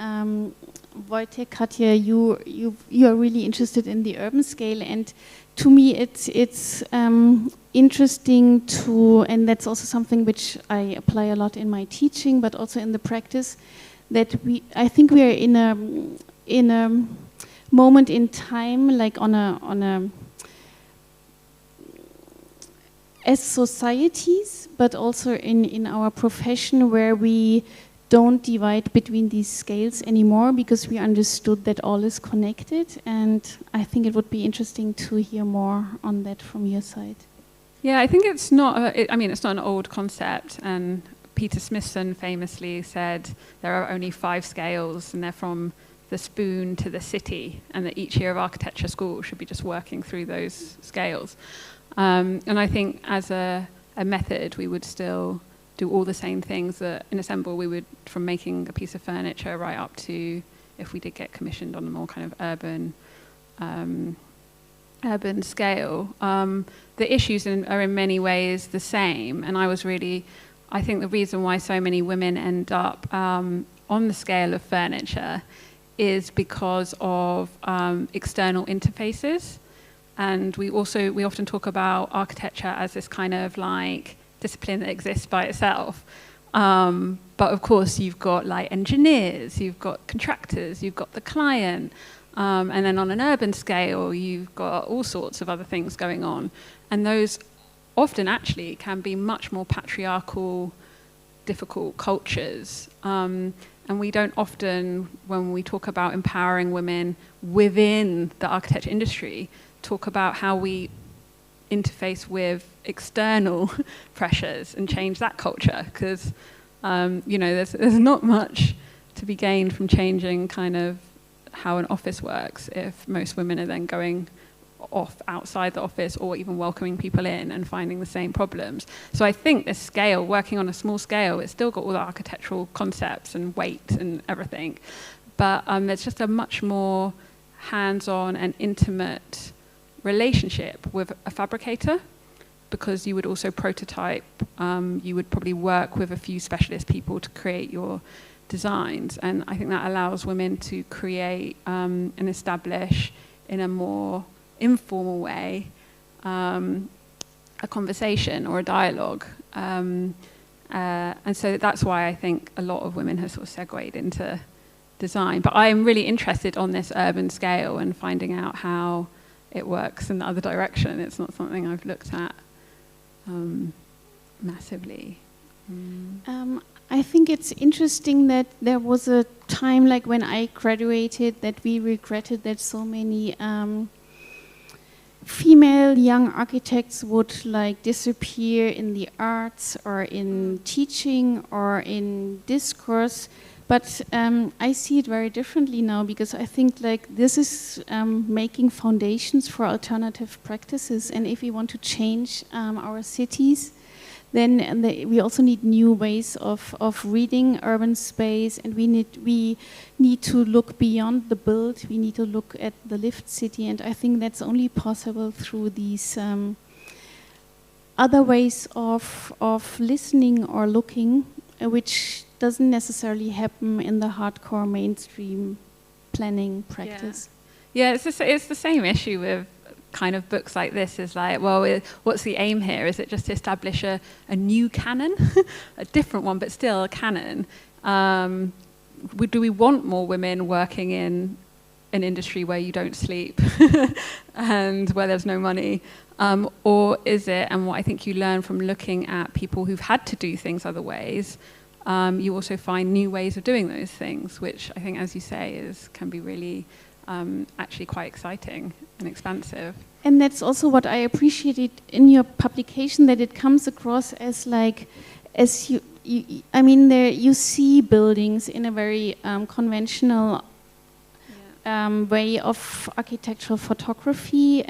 Wojtek, Katja, you are really interested in the urban scale, and to me it's interesting to, and that's also something which I apply a lot in my teaching, but also in the practice, that I think we are in a moment in time, like as societies, but also in our profession, where we don't divide between these scales anymore because we understood that all is connected. And I think it would be interesting to hear more on that from your side. Yeah, I think it's not. It's not an old concept, and Peter Smithson famously said there are only 5 scales, and they're from the spoon to the city, and that each year of architecture school should be just working through those scales. And I think as a method, we would still do all the same things that in Assemble we would, from making a piece of furniture right up to if we did get commissioned on a more kind of urban scale. The issues are in many ways the same, and I think the reason why so many women end up on the scale of furniture is because of external interfaces. And we often talk about architecture as this kind of like discipline that exists by itself. But of course you've got like engineers, you've got contractors, you've got the client, and then on an urban scale you've got all sorts of other things going on. And those often actually can be much more patriarchal, difficult cultures. And we don't often, when we talk about empowering women within the architecture industry, talk about how we interface with external pressures and change that culture. Because, there's not much to be gained from changing kind of how an office works if most women are then going off outside the office or even welcoming people in and finding the same problems. So I think this scale, working on a small scale, it's still got all the architectural concepts and weight and everything, but it's just a much more hands-on and intimate relationship with a fabricator, because you would also prototype, you would probably work with a few specialist people to create your designs, and I think that allows women to create and establish in a more informal way a conversation or a dialogue, and so that's why I think a lot of women have sort of segued into design. But I am really interested on this urban scale and finding out how it works in the other direction. It's not something I've looked at massively. I think it's interesting that there was a time, like when I graduated, that we regretted that so many female young architects would like disappear in the arts or in teaching or in discourse. But I see it very differently now, because I think like this is making foundations for alternative practices. And if we want to change our cities, then we also need new ways of reading urban space, and we need to look beyond the build. We need to look at the lived city, and I think that's only possible through these other ways of listening or looking, which doesn't necessarily happen in the hardcore mainstream planning practice. Yeah, it's the same issue with kind of books like this. Is like, well, what's the aim here? Is it just to establish a new canon, a different one, but still a canon? Do we want more women working in an industry where you don't sleep and where there's no money? Or is it, and what I think you learn from looking at people who've had to do things other ways, you also find new ways of doing those things, which I think, as you say, can be really actually quite exciting and expansive. And that's also what I appreciated in your publication, that it comes across as like, as you see buildings in a very conventional way of architectural photography,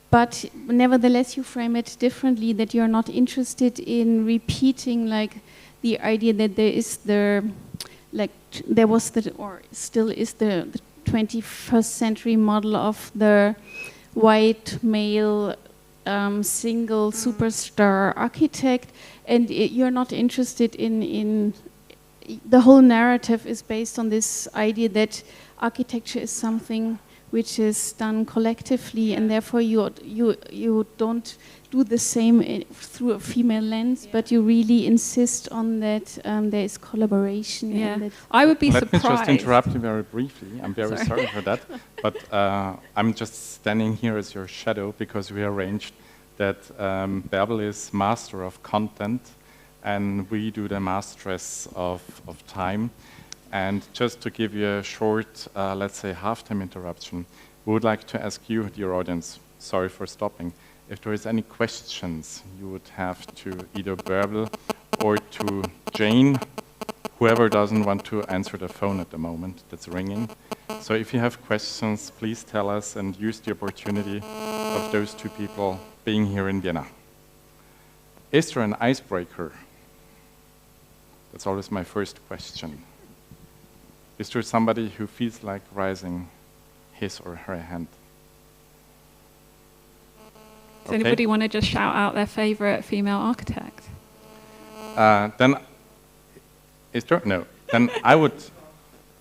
but nevertheless you frame it differently, that you're not interested in repeating like the idea that there was or still is the 21st century model of the white male single superstar architect, and you're not interested in the whole narrative is based on this idea that architecture is something which is done collectively, and therefore you don't do the same through a female lens, but you really insist on that there is collaboration. Yeah, and that I would be Let surprised. me just interrupt you very briefly. I'm very sorry for that, but I'm just standing here as your shadow because we arranged that Bärbel is master of content and we do the masteress of time. And just to give you a short, let's say, halftime interruption, we would like to ask you, dear audience, sorry for stopping, if there is any questions you would have to either Bärbel or to Jane, whoever doesn't want to answer the phone at the moment that's ringing. So if you have questions, please tell us and use the opportunity of those two people being here in Vienna. Is there an icebreaker? That's always my first question. Is there somebody who feels like raising his or her hand? Does anybody want to just shout out their favorite female architect? Then, is there? No. Then I would,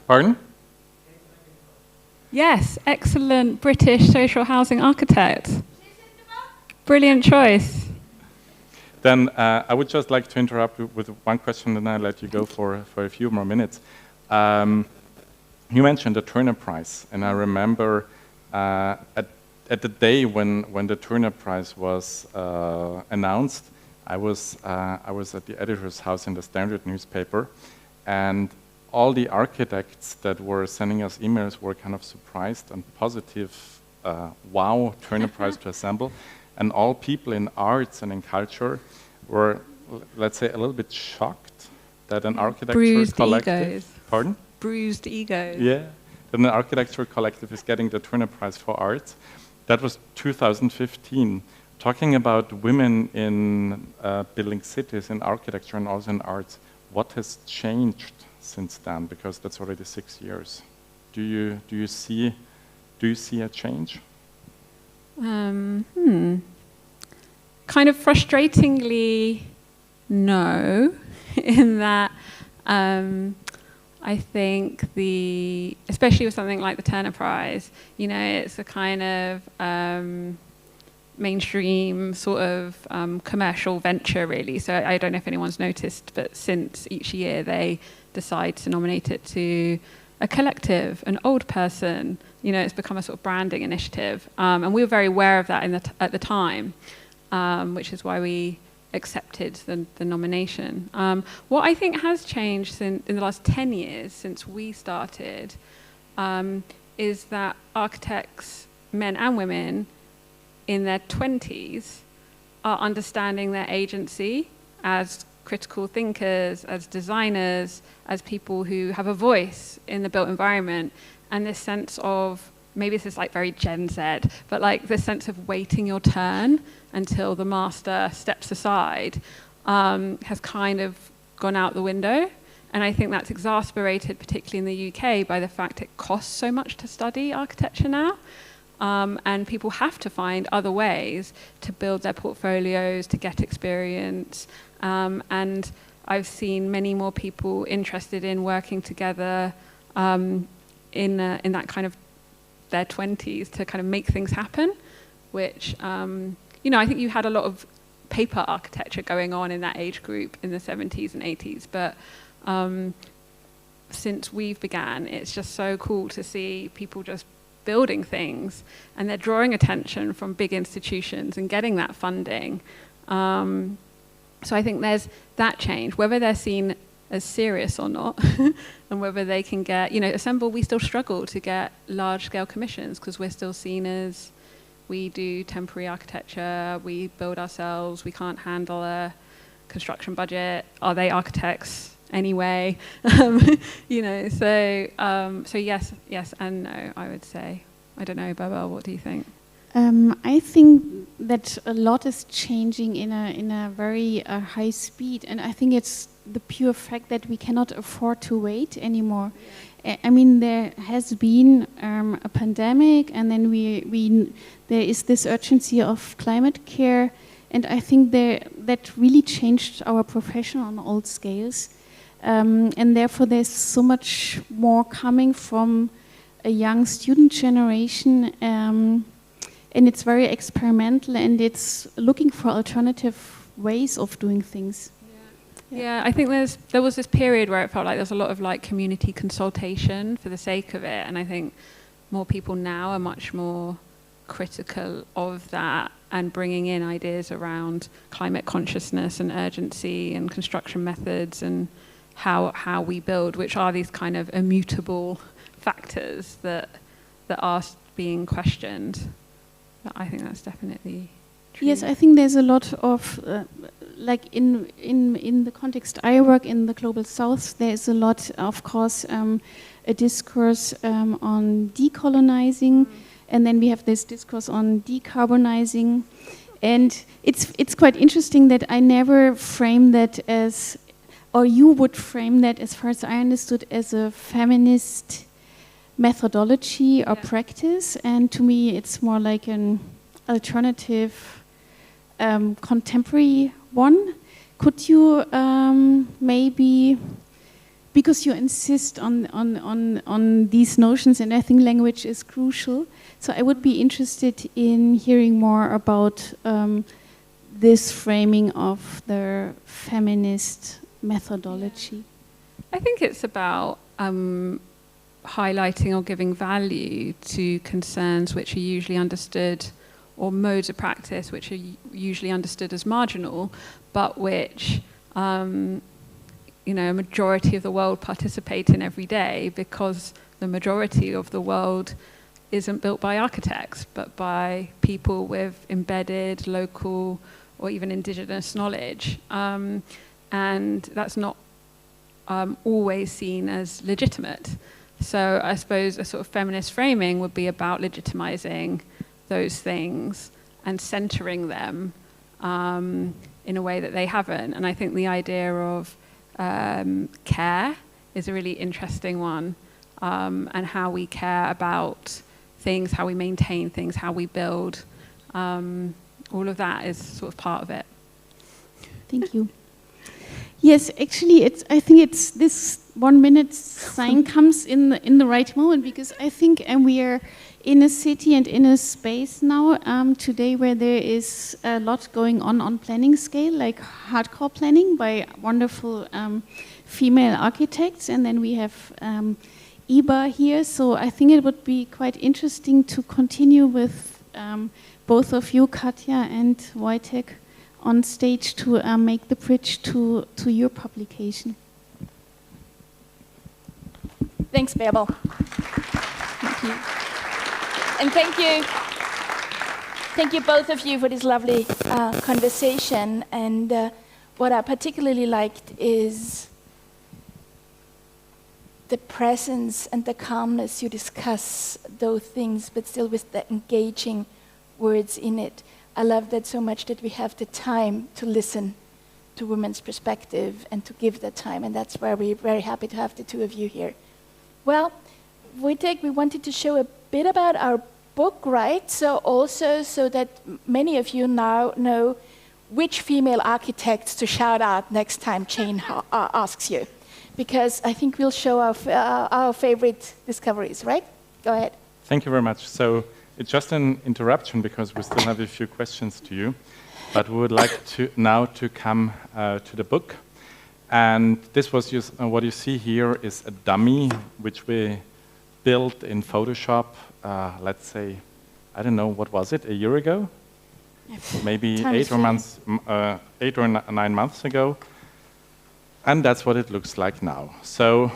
pardon? Yes, excellent British social housing architect. Brilliant choice. Then I would just like to interrupt you with one question, and I'll let you go for a few more minutes. You mentioned the Turner Prize, and I remember at the day when the Turner Prize was announced, I was at the editor's house in the Standard newspaper, and all the architects that were sending us emails were kind of surprised and positive, wow, Turner Prize to assemble, and all people in arts and in culture were, let's say, a little bit shocked that an architecture collective... Egos. Pardon? Bruised egos. Yeah, that an architecture collective is getting the Turner Prize for art. That was 2015. Talking about women in building cities, in architecture, and also in arts, what has changed since then? Because that's already 6 years. Do you see a change? Kind of frustratingly, no. In that, I think especially with something like the Turner Prize, you know, it's a kind of mainstream sort of commercial venture, really. So I don't know if anyone's noticed, but since each year they decide to nominate it to a collective, an old person. You know, it's become a sort of branding initiative, and we were very aware of that at the time, which is why we accepted the nomination. What I think has changed in the last 10 years since we started is that architects, men and women, in their 20s are understanding their agency as critical thinkers, as designers, as people who have a voice in the built environment, and this sense of, maybe this is like very Gen Z, but like this sense of waiting your turn until the master steps aside has kind of gone out the window. And I think that's exacerbated, particularly in the UK, by the fact it costs so much to study architecture now. And people have to find other ways to build their portfolios, to get experience. And I've seen many more people interested in working together in that kind of their 20s to kind of make things happen, which, you know, I think you had a lot of paper architecture going on in that age group in the 70s and 80s. But since we've began, it's just so cool to see people just building things, and they're drawing attention from big institutions and getting that funding. So I think there's that change, whether they're seen as serious or not, and whether they can get, you know, Assemble, we still struggle to get large-scale commissions because we're still seen as, we do temporary architecture, we build ourselves, we can't handle a construction budget. Are they architects anyway? You know, so yes and no, I would say. I don't know, Babel, what do you think? I think that a lot is changing in a very high speed, and I think it's the pure fact that we cannot afford to wait anymore. Yeah. I mean, there has been a pandemic, and then there is this urgency of climate care, and I think that really changed our profession on all scales, and therefore there's so much more coming from a young student generation. And it's very experimental, and it's looking for alternative ways of doing things. Yeah, I think there was this period where it felt like there was a lot of like community consultation for the sake of it, and I think more people now are much more critical of that and bringing in ideas around climate consciousness and urgency and construction methods and how we build, which are these kind of immutable factors that are being questioned. I think that's definitely true. Yes, I think there's a lot of, like in the context I work in the Global South, there's a lot, of course, a discourse on decolonizing, and then we have this discourse on decarbonizing. And it's quite interesting that I never frame that as, or you would frame that, as far as I understood, as a feminist methodology or practice, and to me it's more like an alternative contemporary one. Could you maybe, because you insist on these notions, and I think language is crucial, so I would be interested in hearing more about this framing of the feminist methodology. I think it's about highlighting or giving value to concerns which are usually understood, or modes of practice which are usually understood as marginal, but which you know, a majority of the world participate in every day, because the majority of the world isn't built by architects, but by people with embedded local or even indigenous knowledge. And that's not always seen as legitimate. So I suppose a sort of feminist framing would be about legitimizing those things and centering them in a way that they haven't. And I think the idea of care is a really interesting one, and how we care about things, how we maintain things, how we build. All of that is sort of part of it. Thank you. Yes, actually, I think it's this 1 minute sign comes in the right moment, because I think we are in a city and in a space now today where there is a lot going on planning scale, like hardcore planning by wonderful female architects, and then we have Iba here. So I think it would be quite interesting to continue with both of you, Katja and Wojtek, on stage to make the bridge to your publication. Thanks, Bärbel. Thank you. And thank you both of you for this lovely conversation. And what I particularly liked is the presence and the calmness you discuss those things, but still with the engaging words in it. I love that so much, that we have the time to listen to women's perspective and to give that time, and that's why we're very happy to have the two of you here. Well, Wojtek, we wanted to show a bit about our book, right? So also so that many of you now know which female architects to shout out next time Jane asks you, because I think we'll show our favorite discoveries, right? Go ahead. Thank you very much. So it's just an interruption because we still have a few questions to you, but we would like to now to come to the book. And this was just, what you see here is a dummy which we built in Photoshop, let's say, I don't know, what was it, a year ago? Maybe 8 or 9 months ago. And that's what it looks like now. So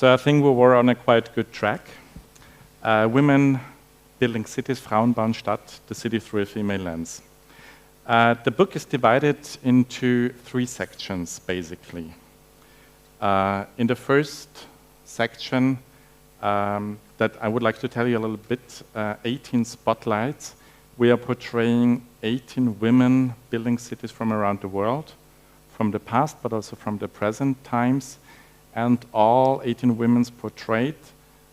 I think we were on a quite good track. Women building cities, Frauen Bauen Stadt, the city through a female lens. The book is divided into 3 sections, basically. In the first section, that I would like to tell you a little bit, 18 spotlights. We are portraying 18 women building cities from around the world, from the past, but also from the present times. And all 18 women portrayed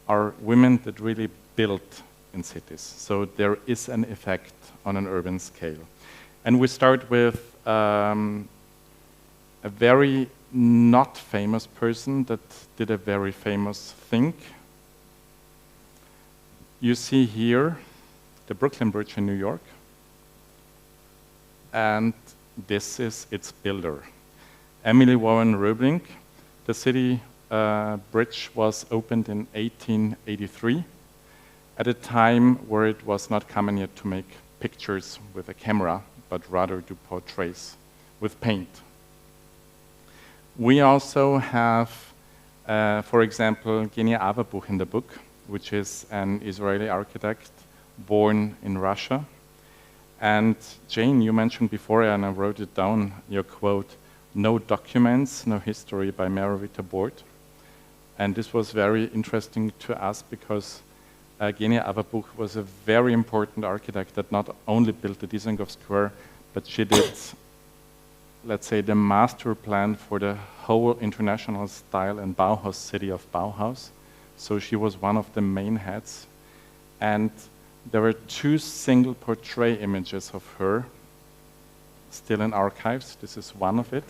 are women that really built in cities. So there is an effect on an urban scale. And we start with a very not famous person that did a very famous thing. You see here the Brooklyn Bridge in New York. And this is its builder, Emily Warren Roebling. The city bridge was opened in 1883, at a time where it was not common yet to make pictures with a camera, but rather do portraits with paint. We also have, for example, Genia Avabuch in the book, which is an Israeli architect born in Russia. And Jane, you mentioned before, and I wrote it down, your quote, "No documents, no history," by Merovita Bort. And this was very interesting to us because Genia Avabuch was a very important architect that not only built the Dizengoff Square, but she did, let's say, the master plan for the whole international style and Bauhaus city of Bauhaus. So she was one of the main heads. And there were 2 single portrait images of her still in archives. This is one of it.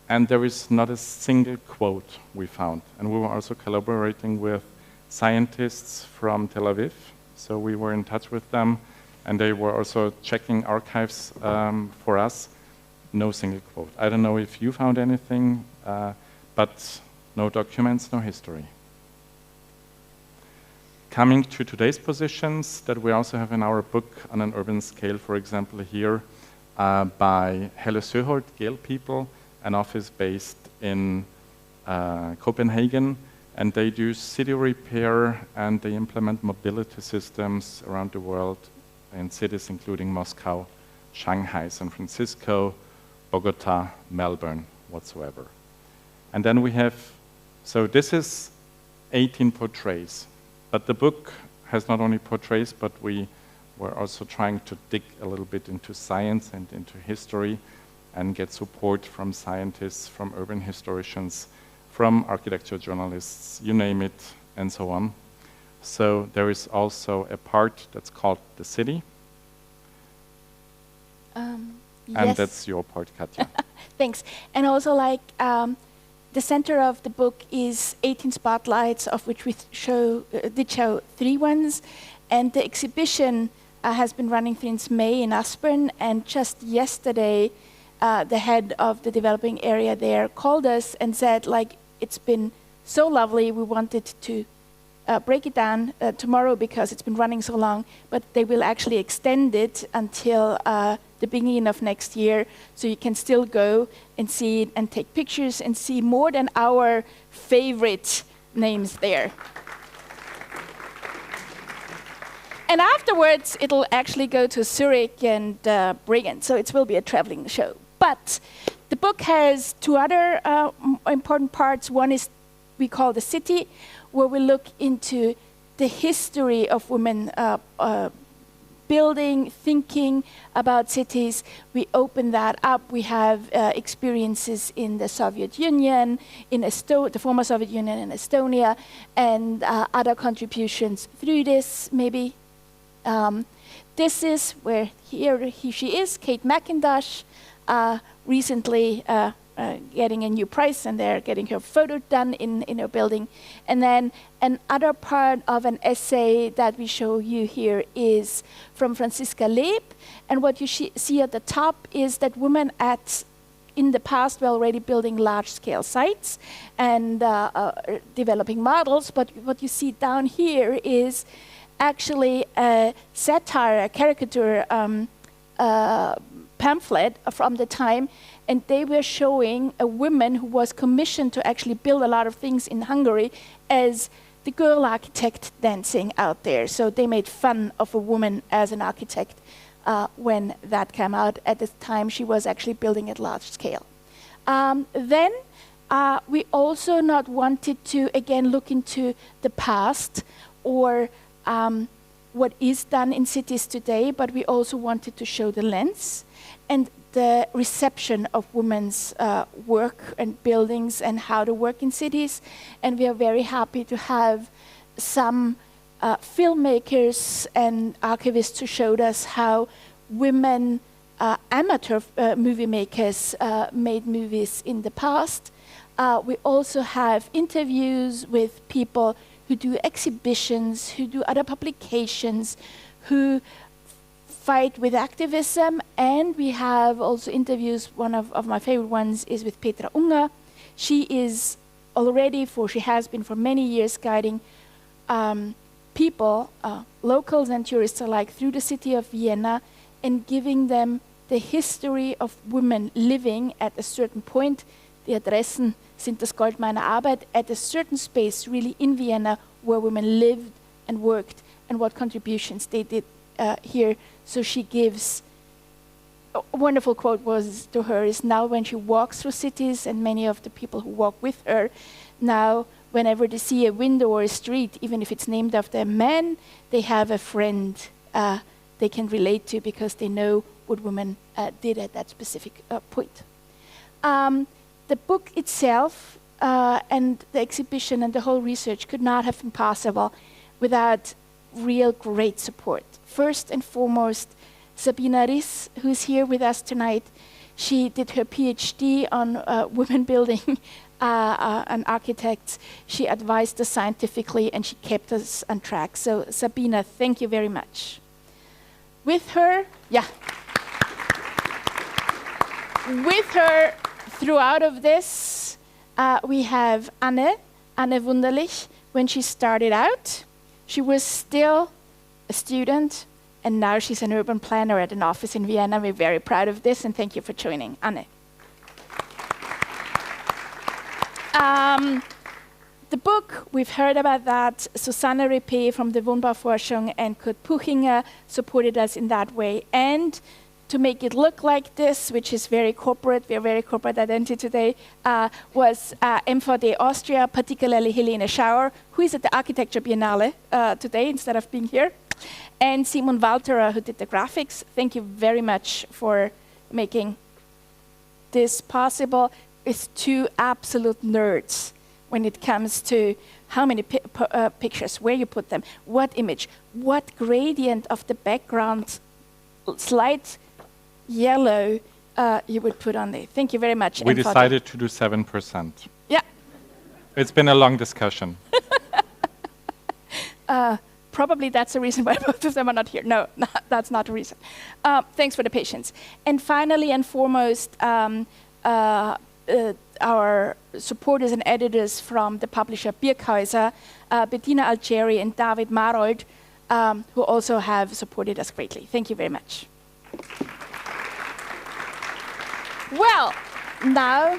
And there is not a single quote we found. And we were also collaborating with scientists from Tel Aviv. So we were in touch with them, and they were also checking archives for us. No single quote. I don't know if you found anything, but no documents, no history. Coming to today's positions that we also have in our book on an urban scale, for example, here by Helle Søholt, Gale People, an office based in Copenhagen, and they do city repair and they implement mobility systems around the world in cities including Moscow, Shanghai, San Francisco, Bogota, Melbourne, whatsoever. And then we have, so this is 18 portraits, but the book has not only portraits, but we were also trying to dig a little bit into science and into history and get support from scientists, from urban historians, from architecture journalists, you name it, and so on. So there is also a part that's called the city. And yes. that's your part, Katja. Thanks. And also, like, the center of the book is 18 spotlights, of which we did show 3 ones. And the exhibition has been running since May in Aspern. And just yesterday, the head of the developing area there called us and said, like, it's been so lovely. We wanted to break it down tomorrow because it's been running so long, but they will actually extend it until the beginning of next year, so you can still go and see it and take pictures and see more than our favorite names there. And afterwards, it'll actually go to Zurich and Bregenz, so it will be a traveling show. But the book has 2 other important parts. One is we call the city, where we look into the history of women building, thinking about cities. We open that up. We have experiences in the Soviet Union, in the former Soviet Union in Estonia, and other contributions through this, maybe. This is where she is, Kate McIntosh, recently getting a new prize, and they're getting her photo done in her building. And then another part of an essay that we show you here is from Franziska Leb. And what you see at the top is that women in the past were already building large-scale sites and developing models. But what you see down here is actually a satire, a caricature pamphlet from the time. And they were showing a woman who was commissioned to actually build a lot of things in Hungary as the girl architect dancing out there. So they made fun of a woman as an architect when that came out. At the time, she was actually building at large scale. Then we also not wanted to, again, look into the past or what is done in cities today, but we also wanted to show the lens and the reception of women's work and buildings and how to work in cities. And we are very happy to have some filmmakers and archivists who showed us how women, amateur movie makers, made movies in the past. We also have interviews with people who do exhibitions, who do other publications, who fight with activism, and we have also interviews. One of my favorite ones is with Petra Unger. She is already, she has been for many years, guiding people, locals and tourists alike, through the city of Vienna and giving them the history of women living at a certain point. Die Adressen sind das Gold meiner Arbeit, at a certain space really in Vienna where women lived and worked and what contributions they did here. So she gives, a wonderful quote was to her is, now when she walks through cities, and many of the people who walk with her, now whenever they see a window or a street, even if it's named after a man, they have a friend they can relate to because they know what women did at that specific point. The book itself and the exhibition and the whole research could not have been possible without real great support. First and foremost, Sabina Riss, who's here with us tonight, she did her PhD on women building and architects. She advised us scientifically and she kept us on track. So Sabina, thank you very much. With her, with her throughout of this, we have Anne Wunderlich. When she started out, she was still a student, and now she's an urban planner at an office in Vienna. We're very proud of this, and thank you for joining. Anne. The book, we've heard about that. Susanne Repe from the Wohnbauforschung and Kurt Puchinger supported us in that way. And to make it look like this, which is very corporate, we're very corporate identity today, was M4D Austria, particularly Helene Schauer, who is at the Architecture Biennale today instead of being here, and Simon Walterer, who did the graphics. Thank you very much for making this possible. It's two absolute nerds when it comes to how many pictures, where you put them, what image, what gradient of the background, slight yellow you would put on there. Thank you very much. We decided to do 7%. Yeah. It's been a long discussion. Probably that's the reason why both of them are not here. No, that's not the reason. Thanks for the patience. And finally and foremost, our supporters and editors from the publisher Birkhäuser, Bettina Algeri and David Marold, who also have supported us greatly. Thank you very much. Well, now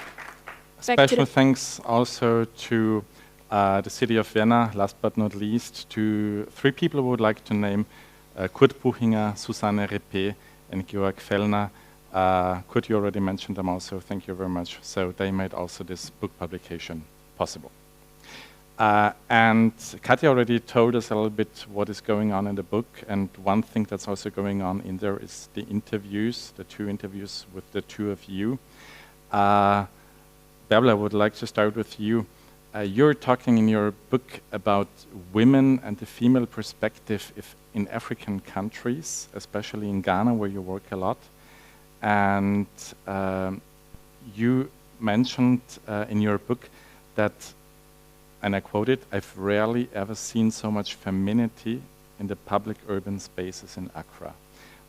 Special thanks also to the city of Vienna, last but not least, to 3 people who would like to name, Kurt Buchinger, Susanne Repe, and Georg Fellner. Kurt, you already mentioned them also, thank you very much. So they made also this book publication possible. And Katja already told us a little bit what is going on in the book, and one thing that's also going on in there is the interviews, the 2 interviews with the 2 of you. Bärbel, I would like to start with you. You're talking in your book about women and the female perspective in African countries, especially in Ghana, where you work a lot. And you mentioned in your book that, and I quote it, "I've rarely ever seen so much femininity in the public urban spaces in Accra."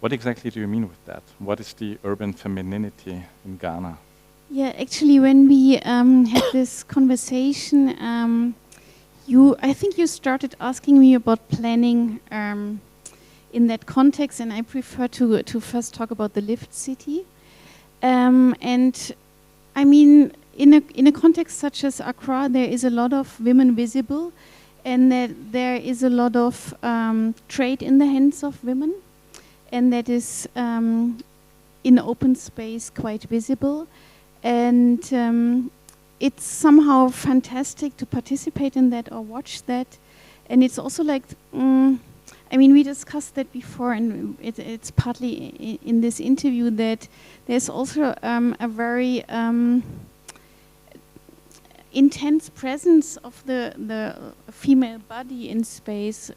What exactly do you mean with that? What is the urban femininity in Ghana? Yeah, actually, when we had this conversation, I think you started asking me about planning in that context, and I prefer to first talk about the lived city. And I mean, in a context such as Accra, there is a lot of women visible, and that there is a lot of trade in the hands of women, and that is in open space quite visible. And it's somehow fantastic to participate in that or watch that. And it's also like, I mean, we discussed that before, and it's partly in this interview that there's also a very intense presence of the female body in space.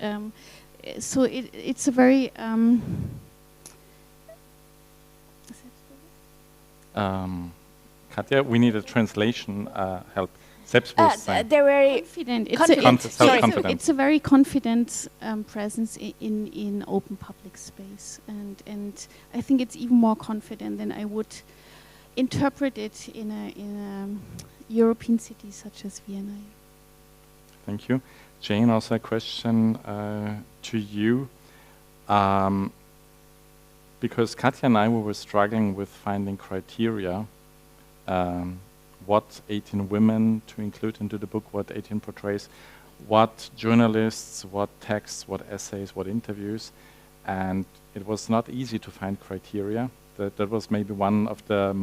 So it's a very... Katja, we need a translation help. Selbstbewusstsein. They're very confident. It's a very confident presence in open public space, and I think it's even more confident than I would interpret it in a European city such as Vienna. Thank you. Jane, also a question to you. Because Katja and I were struggling with finding criteria, what 18 women to include into the book, what 18 portrays, what journalists, what texts, what essays, what interviews, and it was not easy to find criteria. That was maybe one of the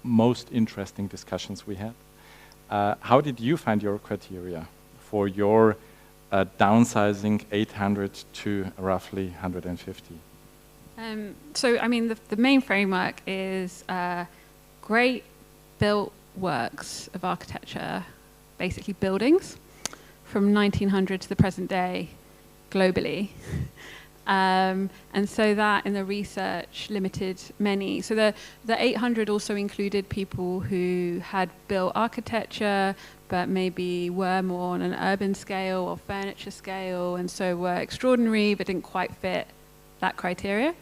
most interesting discussions we had. How did you find your criteria for your downsizing 800 to roughly 150? So, I mean, the main framework is great built works of architecture, basically buildings, from 1900 to the present day, globally. And so that in the research limited many. So the 800 also included people who had built architecture, but maybe were more on an urban scale or furniture scale, and so were extraordinary, but didn't quite fit that criteria.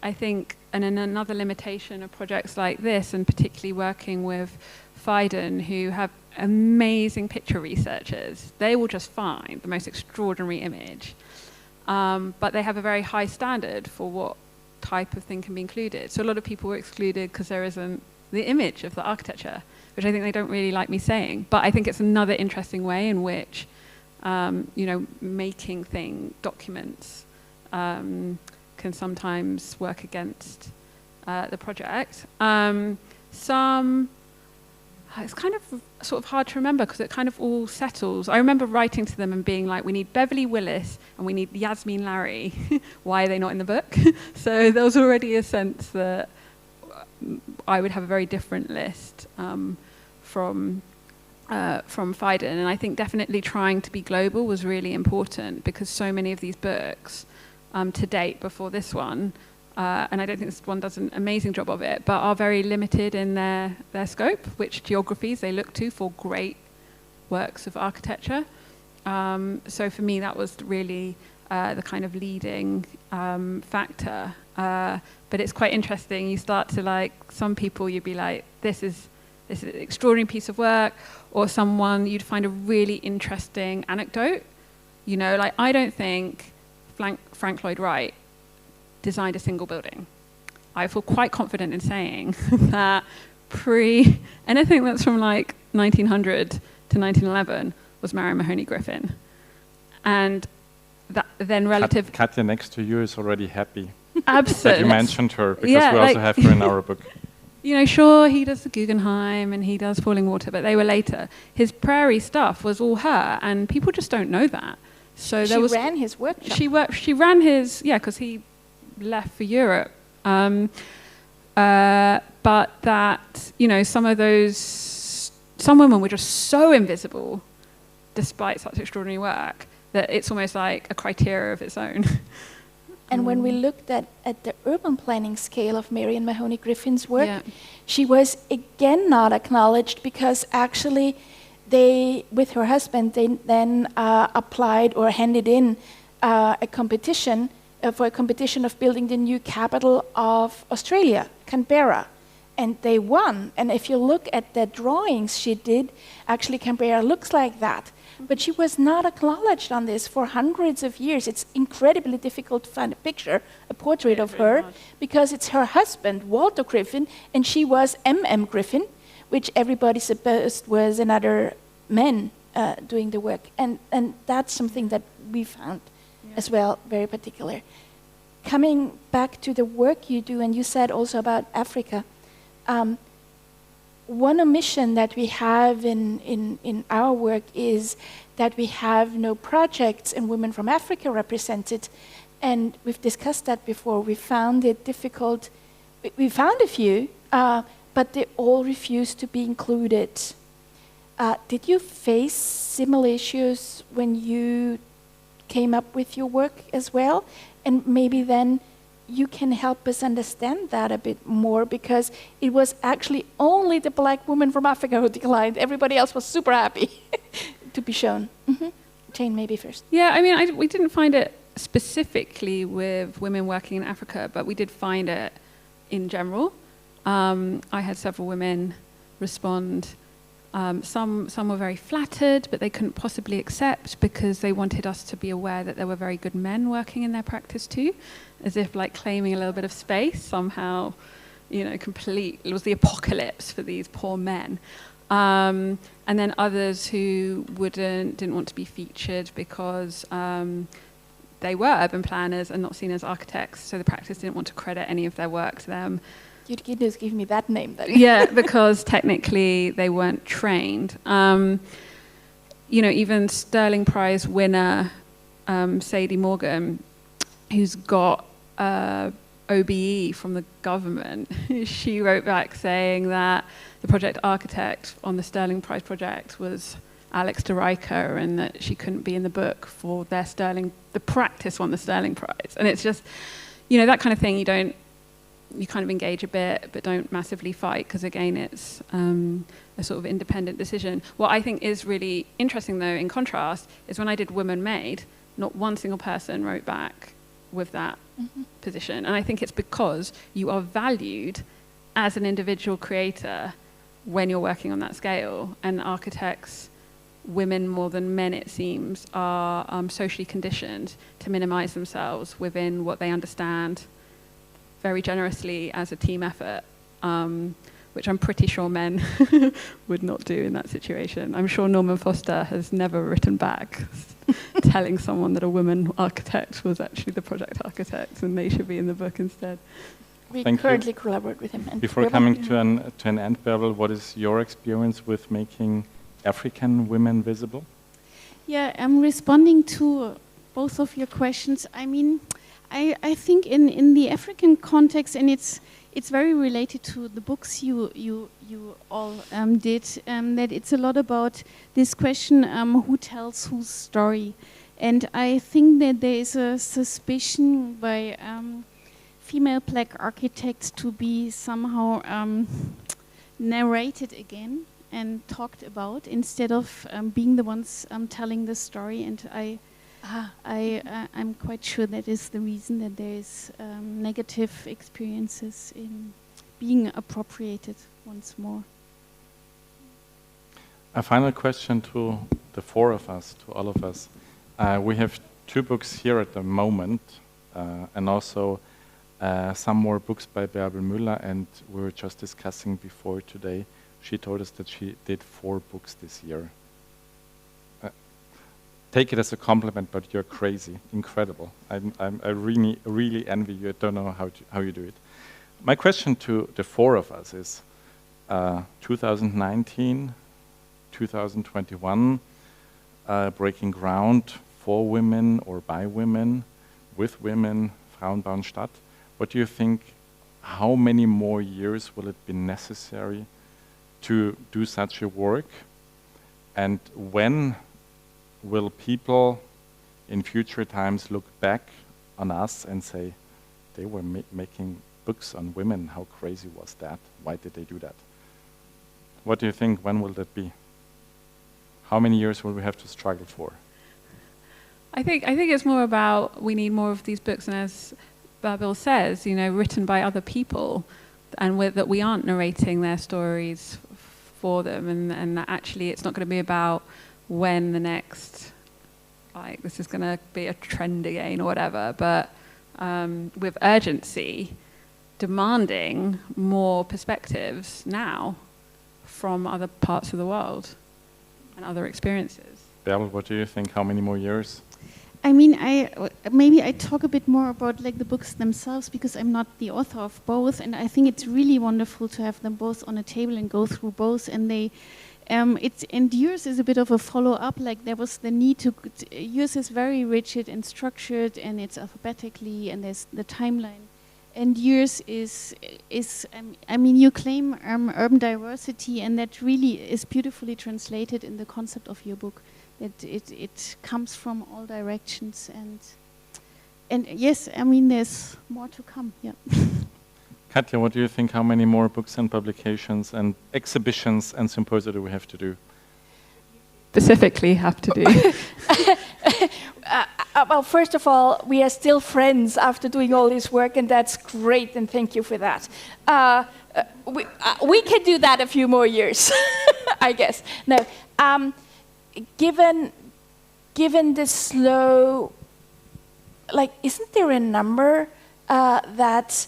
I think, and another limitation of projects like this, and particularly working with Feiden, who have amazing picture researchers, they will just find the most extraordinary image. But they have a very high standard for what type of thing can be included. So a lot of people were excluded because there isn't the image of the architecture, which I think they don't really like me saying. But I think it's another interesting way in which, making documents can sometimes work against the project. It's kind of sort of hard to remember because it kind of all settles. I remember writing to them and being like, we need Beverly Willis and we need Yasmin Larry. Why are they not in the book? So there was already a sense that I would have a very different list from Fiden. And I think definitely trying to be global was really important because so many of these books to date before this one, and I don't think this one does an amazing job of it, but are very limited in their scope, which geographies they look to for great works of architecture. So for me, that was really the kind of leading factor. But it's quite interesting. You start to like, some people you'd be like, this is an extraordinary piece of work, or someone you'd find a really interesting anecdote. You know, like I don't think Frank Lloyd Wright designed a single building. I feel quite confident in saying that anything that's from like 1900 to 1911 was Marion Mahoney Griffin. And that then relative... Katja next to you is already happy Absolutely. that you mentioned her, because we also have her in our book. You know, sure, he does the Guggenheim and he does Falling Water, but they were later. His Prairie stuff was all her, and people just don't know that. So she ran his workshop. She ran his, because he left for Europe. But that, you know, some women were just so invisible despite such extraordinary work that it's almost like a criteria of its own. And when we looked at the urban planning scale of Marion Mahoney Griffin's work, she was again not acknowledged because actually they, with her husband, they then applied or handed in a competition for a competition of building the new capital of Australia, Canberra. And they won. And if you look at the drawings she did, actually Canberra looks like that. But she was not acknowledged on this for hundreds of years. It's incredibly difficult to find a picture, a portrait of her, because it's her husband, Walter Griffin, and she was M.M. Griffin, which everybody supposed was another man doing the work. And that's something that we found as well, very particular. Coming back to the work you do, and you said also about Africa, one omission that we have in our work is that we have no projects and women from Africa represented. And we've discussed that before. We found it difficult. We found a few, but they all refused to be included. Did you face similar issues when you came up with your work as well? And maybe then you can help us understand that a bit more, because it was actually only the black woman from Africa who declined. Everybody else was super happy to be shown. Mm-hmm. Jane, maybe first. Yeah, I mean, we didn't find it specifically with women working in Africa, but we did find it in general. I had several women respond. Some were very flattered, but they couldn't possibly accept because they wanted us to be aware that there were very good men working in their practice too, as if like claiming a little bit of space somehow, you know, it was the apocalypse for these poor men. And then others who didn't want to be featured because they were urban planners and not seen as architects, so the practice didn't want to credit any of their work to them. You'd just give me that name then. Yeah, because technically they weren't trained. You know, even Sterling Prize winner Sadie Morgan, who's got OBE from the government, she wrote back saying that the project architect on the Sterling Prize project was Alex de Rijker, and that she couldn't be in the book for the practice won the Sterling Prize. And it's just, you know, that kind of thing you kind of engage a bit, but don't massively fight, because again, it's a sort of independent decision. What I think is really interesting, though, in contrast, is when I did Women Made, not one single person wrote back with that position. And I think it's because you are valued as an individual creator when you're working on that scale. And architects, women more than men, it seems, are socially conditioned to minimize themselves within what they understand very generously as a team effort, which I'm pretty sure men would not do in that situation. I'm sure Norman Foster has never written back telling someone that a woman architect was actually the project architect and they should be in the book instead. We Thank currently you. collaborate with him. And Before Barbara? coming to an end, Bärbel, what is your experience with making African women visible? Yeah, I'm responding to both of your questions. I mean, I think in the African context, and it's very related to the books you all did, that it's a lot about this question, who tells whose story. And I think that there is a suspicion by female black architects to be somehow narrated again and talked about instead of being the ones telling the story. And I'm quite sure that is the reason that there is negative experiences in being appropriated once more. A final question to the four of us, to all of us. We have 2 books here at the moment, and also some more books by Bärbel Müller, and we were just discussing before today. She told us that she did 4 books this year. Take it as a compliment, but you're crazy, incredible. I really envy you. I don't know how you do it. My question to the 4 of us is, 2019, 2021, breaking ground for women or by women, with women, Frauen Bauen Stadt. What do you think, how many more years will it be necessary to do such a work? And when will people in future times look back on us and say, they were making books on women, how crazy was that? Why did they do that? What do you think, when will that be? How many years will we have to struggle for? I think it's more about we need more of these books, and as Bärbel says, written by other people, and that we aren't narrating their stories for them, and that actually it's not going to be about when the next, this is going to be a trend again or whatever, but with urgency, demanding more perspectives now from other parts of the world and other experiences. Bärbel, what do you think? How many more years? I mean, maybe I talk a bit more about like the books themselves because I'm not the author of both, and I think it's really wonderful to have them both on a table and go through both. And they, and yours is a bit of a follow-up. Like there was the need to. Yours is very rigid and structured, and it's alphabetically, and there's the timeline. And yours is I mean, you claim urban diversity, and that really is beautifully translated in the concept of your book. That it comes from all directions, and yes, I mean, there's more to come. Yeah. Katja, what do you think? How many more books and publications and exhibitions and symposia do we have to do? Specifically have to do. Well, first of all, we are still friends after doing all this work, and that's great, and thank you for that. We can do that a few more years, I guess. No, given the slow, like, isn't there a number that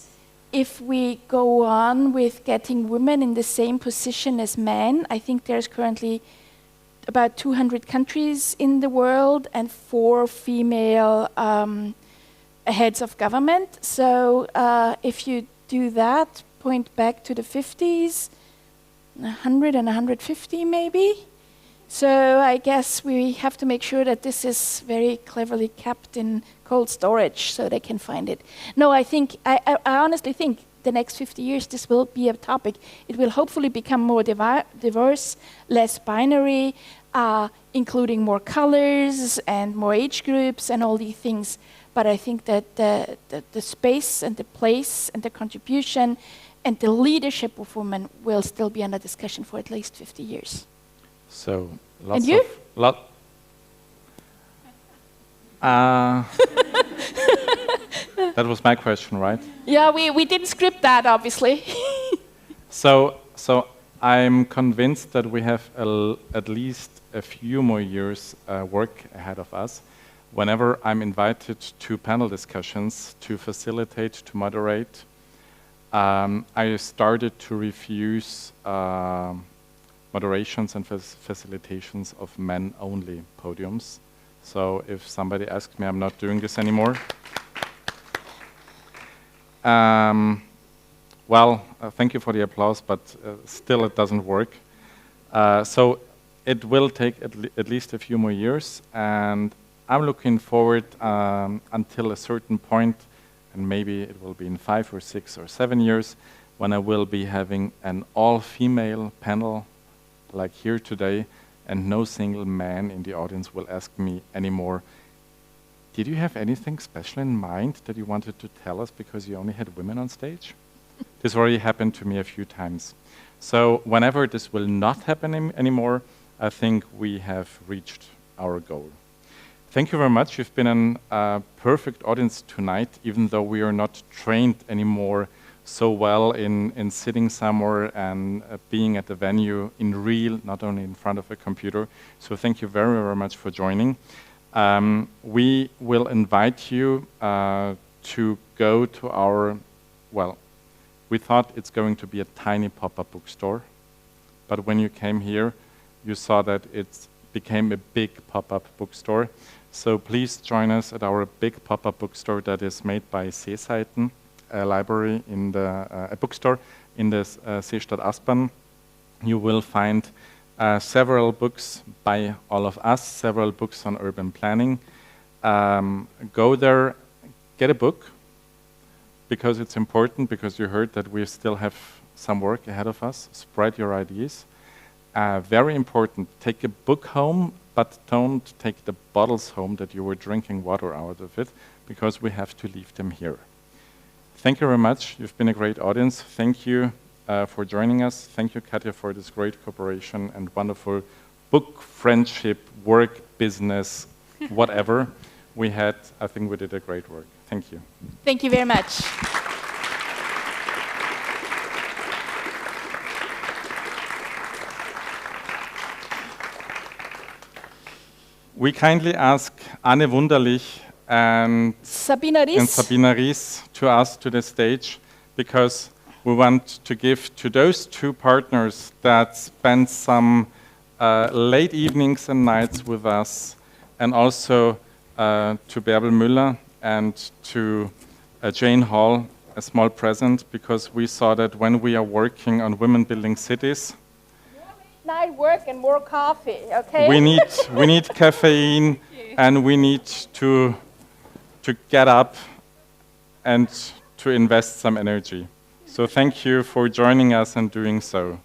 if we go on with getting women in the same position as men, I think there's currently about 200 countries in the world and 4 female heads of government. So if you do that, point back to the 50s, 100 and 150 maybe. So I guess we have to make sure that this is very cleverly kept in cold storage so they can find it. No, I honestly think the next 50 years this will be a topic. It will hopefully become more diverse, less binary, including more colors and more age groups and all these things. But I think that the space and the place and the contribution and the leadership of women will still be under discussion for at least 50 years. So, lots and you? That was my question, right? Yeah, we didn't script that, obviously. So I'm convinced that we have at least a few more years work ahead of us. Whenever I'm invited to panel discussions to facilitate, to moderate, I started to refuse moderations and facilitations of men-only podiums. So if somebody asks me, I'm not doing this anymore. Thank you for the applause, but still it doesn't work. So it will take at least a few more years, and I'm looking forward until a certain point, and maybe it will be in 5 or 6 or 7 years, when I will be having an all-female panel like here today, and no single man in the audience will ask me anymore, did you have anything special in mind that you wanted to tell us because you only had women on stage? This already happened to me a few times. So whenever this will not happen anymore, I think we have reached our goal. Thank you very much. You've been a perfect audience tonight, even though we are not trained anymore so well in sitting somewhere and being at the venue in real, not only in front of a computer. So thank you very, very much for joining. We will invite you to go to our, we thought it's going to be a tiny pop-up bookstore, but when you came here, you saw that it became a big pop-up bookstore. So please join us at our big pop-up bookstore that is made by Seeseiten, a library in the a bookstore in the Seestadt Aspern. You will find several books by all of us, several books on urban planning. Go there, get a book, because it's important, because you heard that we still have some work ahead of us. Spread your ideas. Very important, take a book home, but don't take the bottles home that you were drinking water out of it, because we have to leave them here. Thank you very much. You've been a great audience. Thank you for joining us. Thank you, Katja, for this great cooperation and wonderful book, friendship, work, business, whatever we had. I think we did a great work. Thank you. Thank you very much. We kindly ask Anne Wunderlich and Sabina Ries to us to the stage, because we want to give to those two partners that spent some late evenings and nights with us, and also to Bärbel Müller and to Jane Hall, a small present, because we saw that when we are working on women building cities, night work and more coffee, okay? we need caffeine, and we need to get up and to invest some energy. So thank you for joining us and doing so.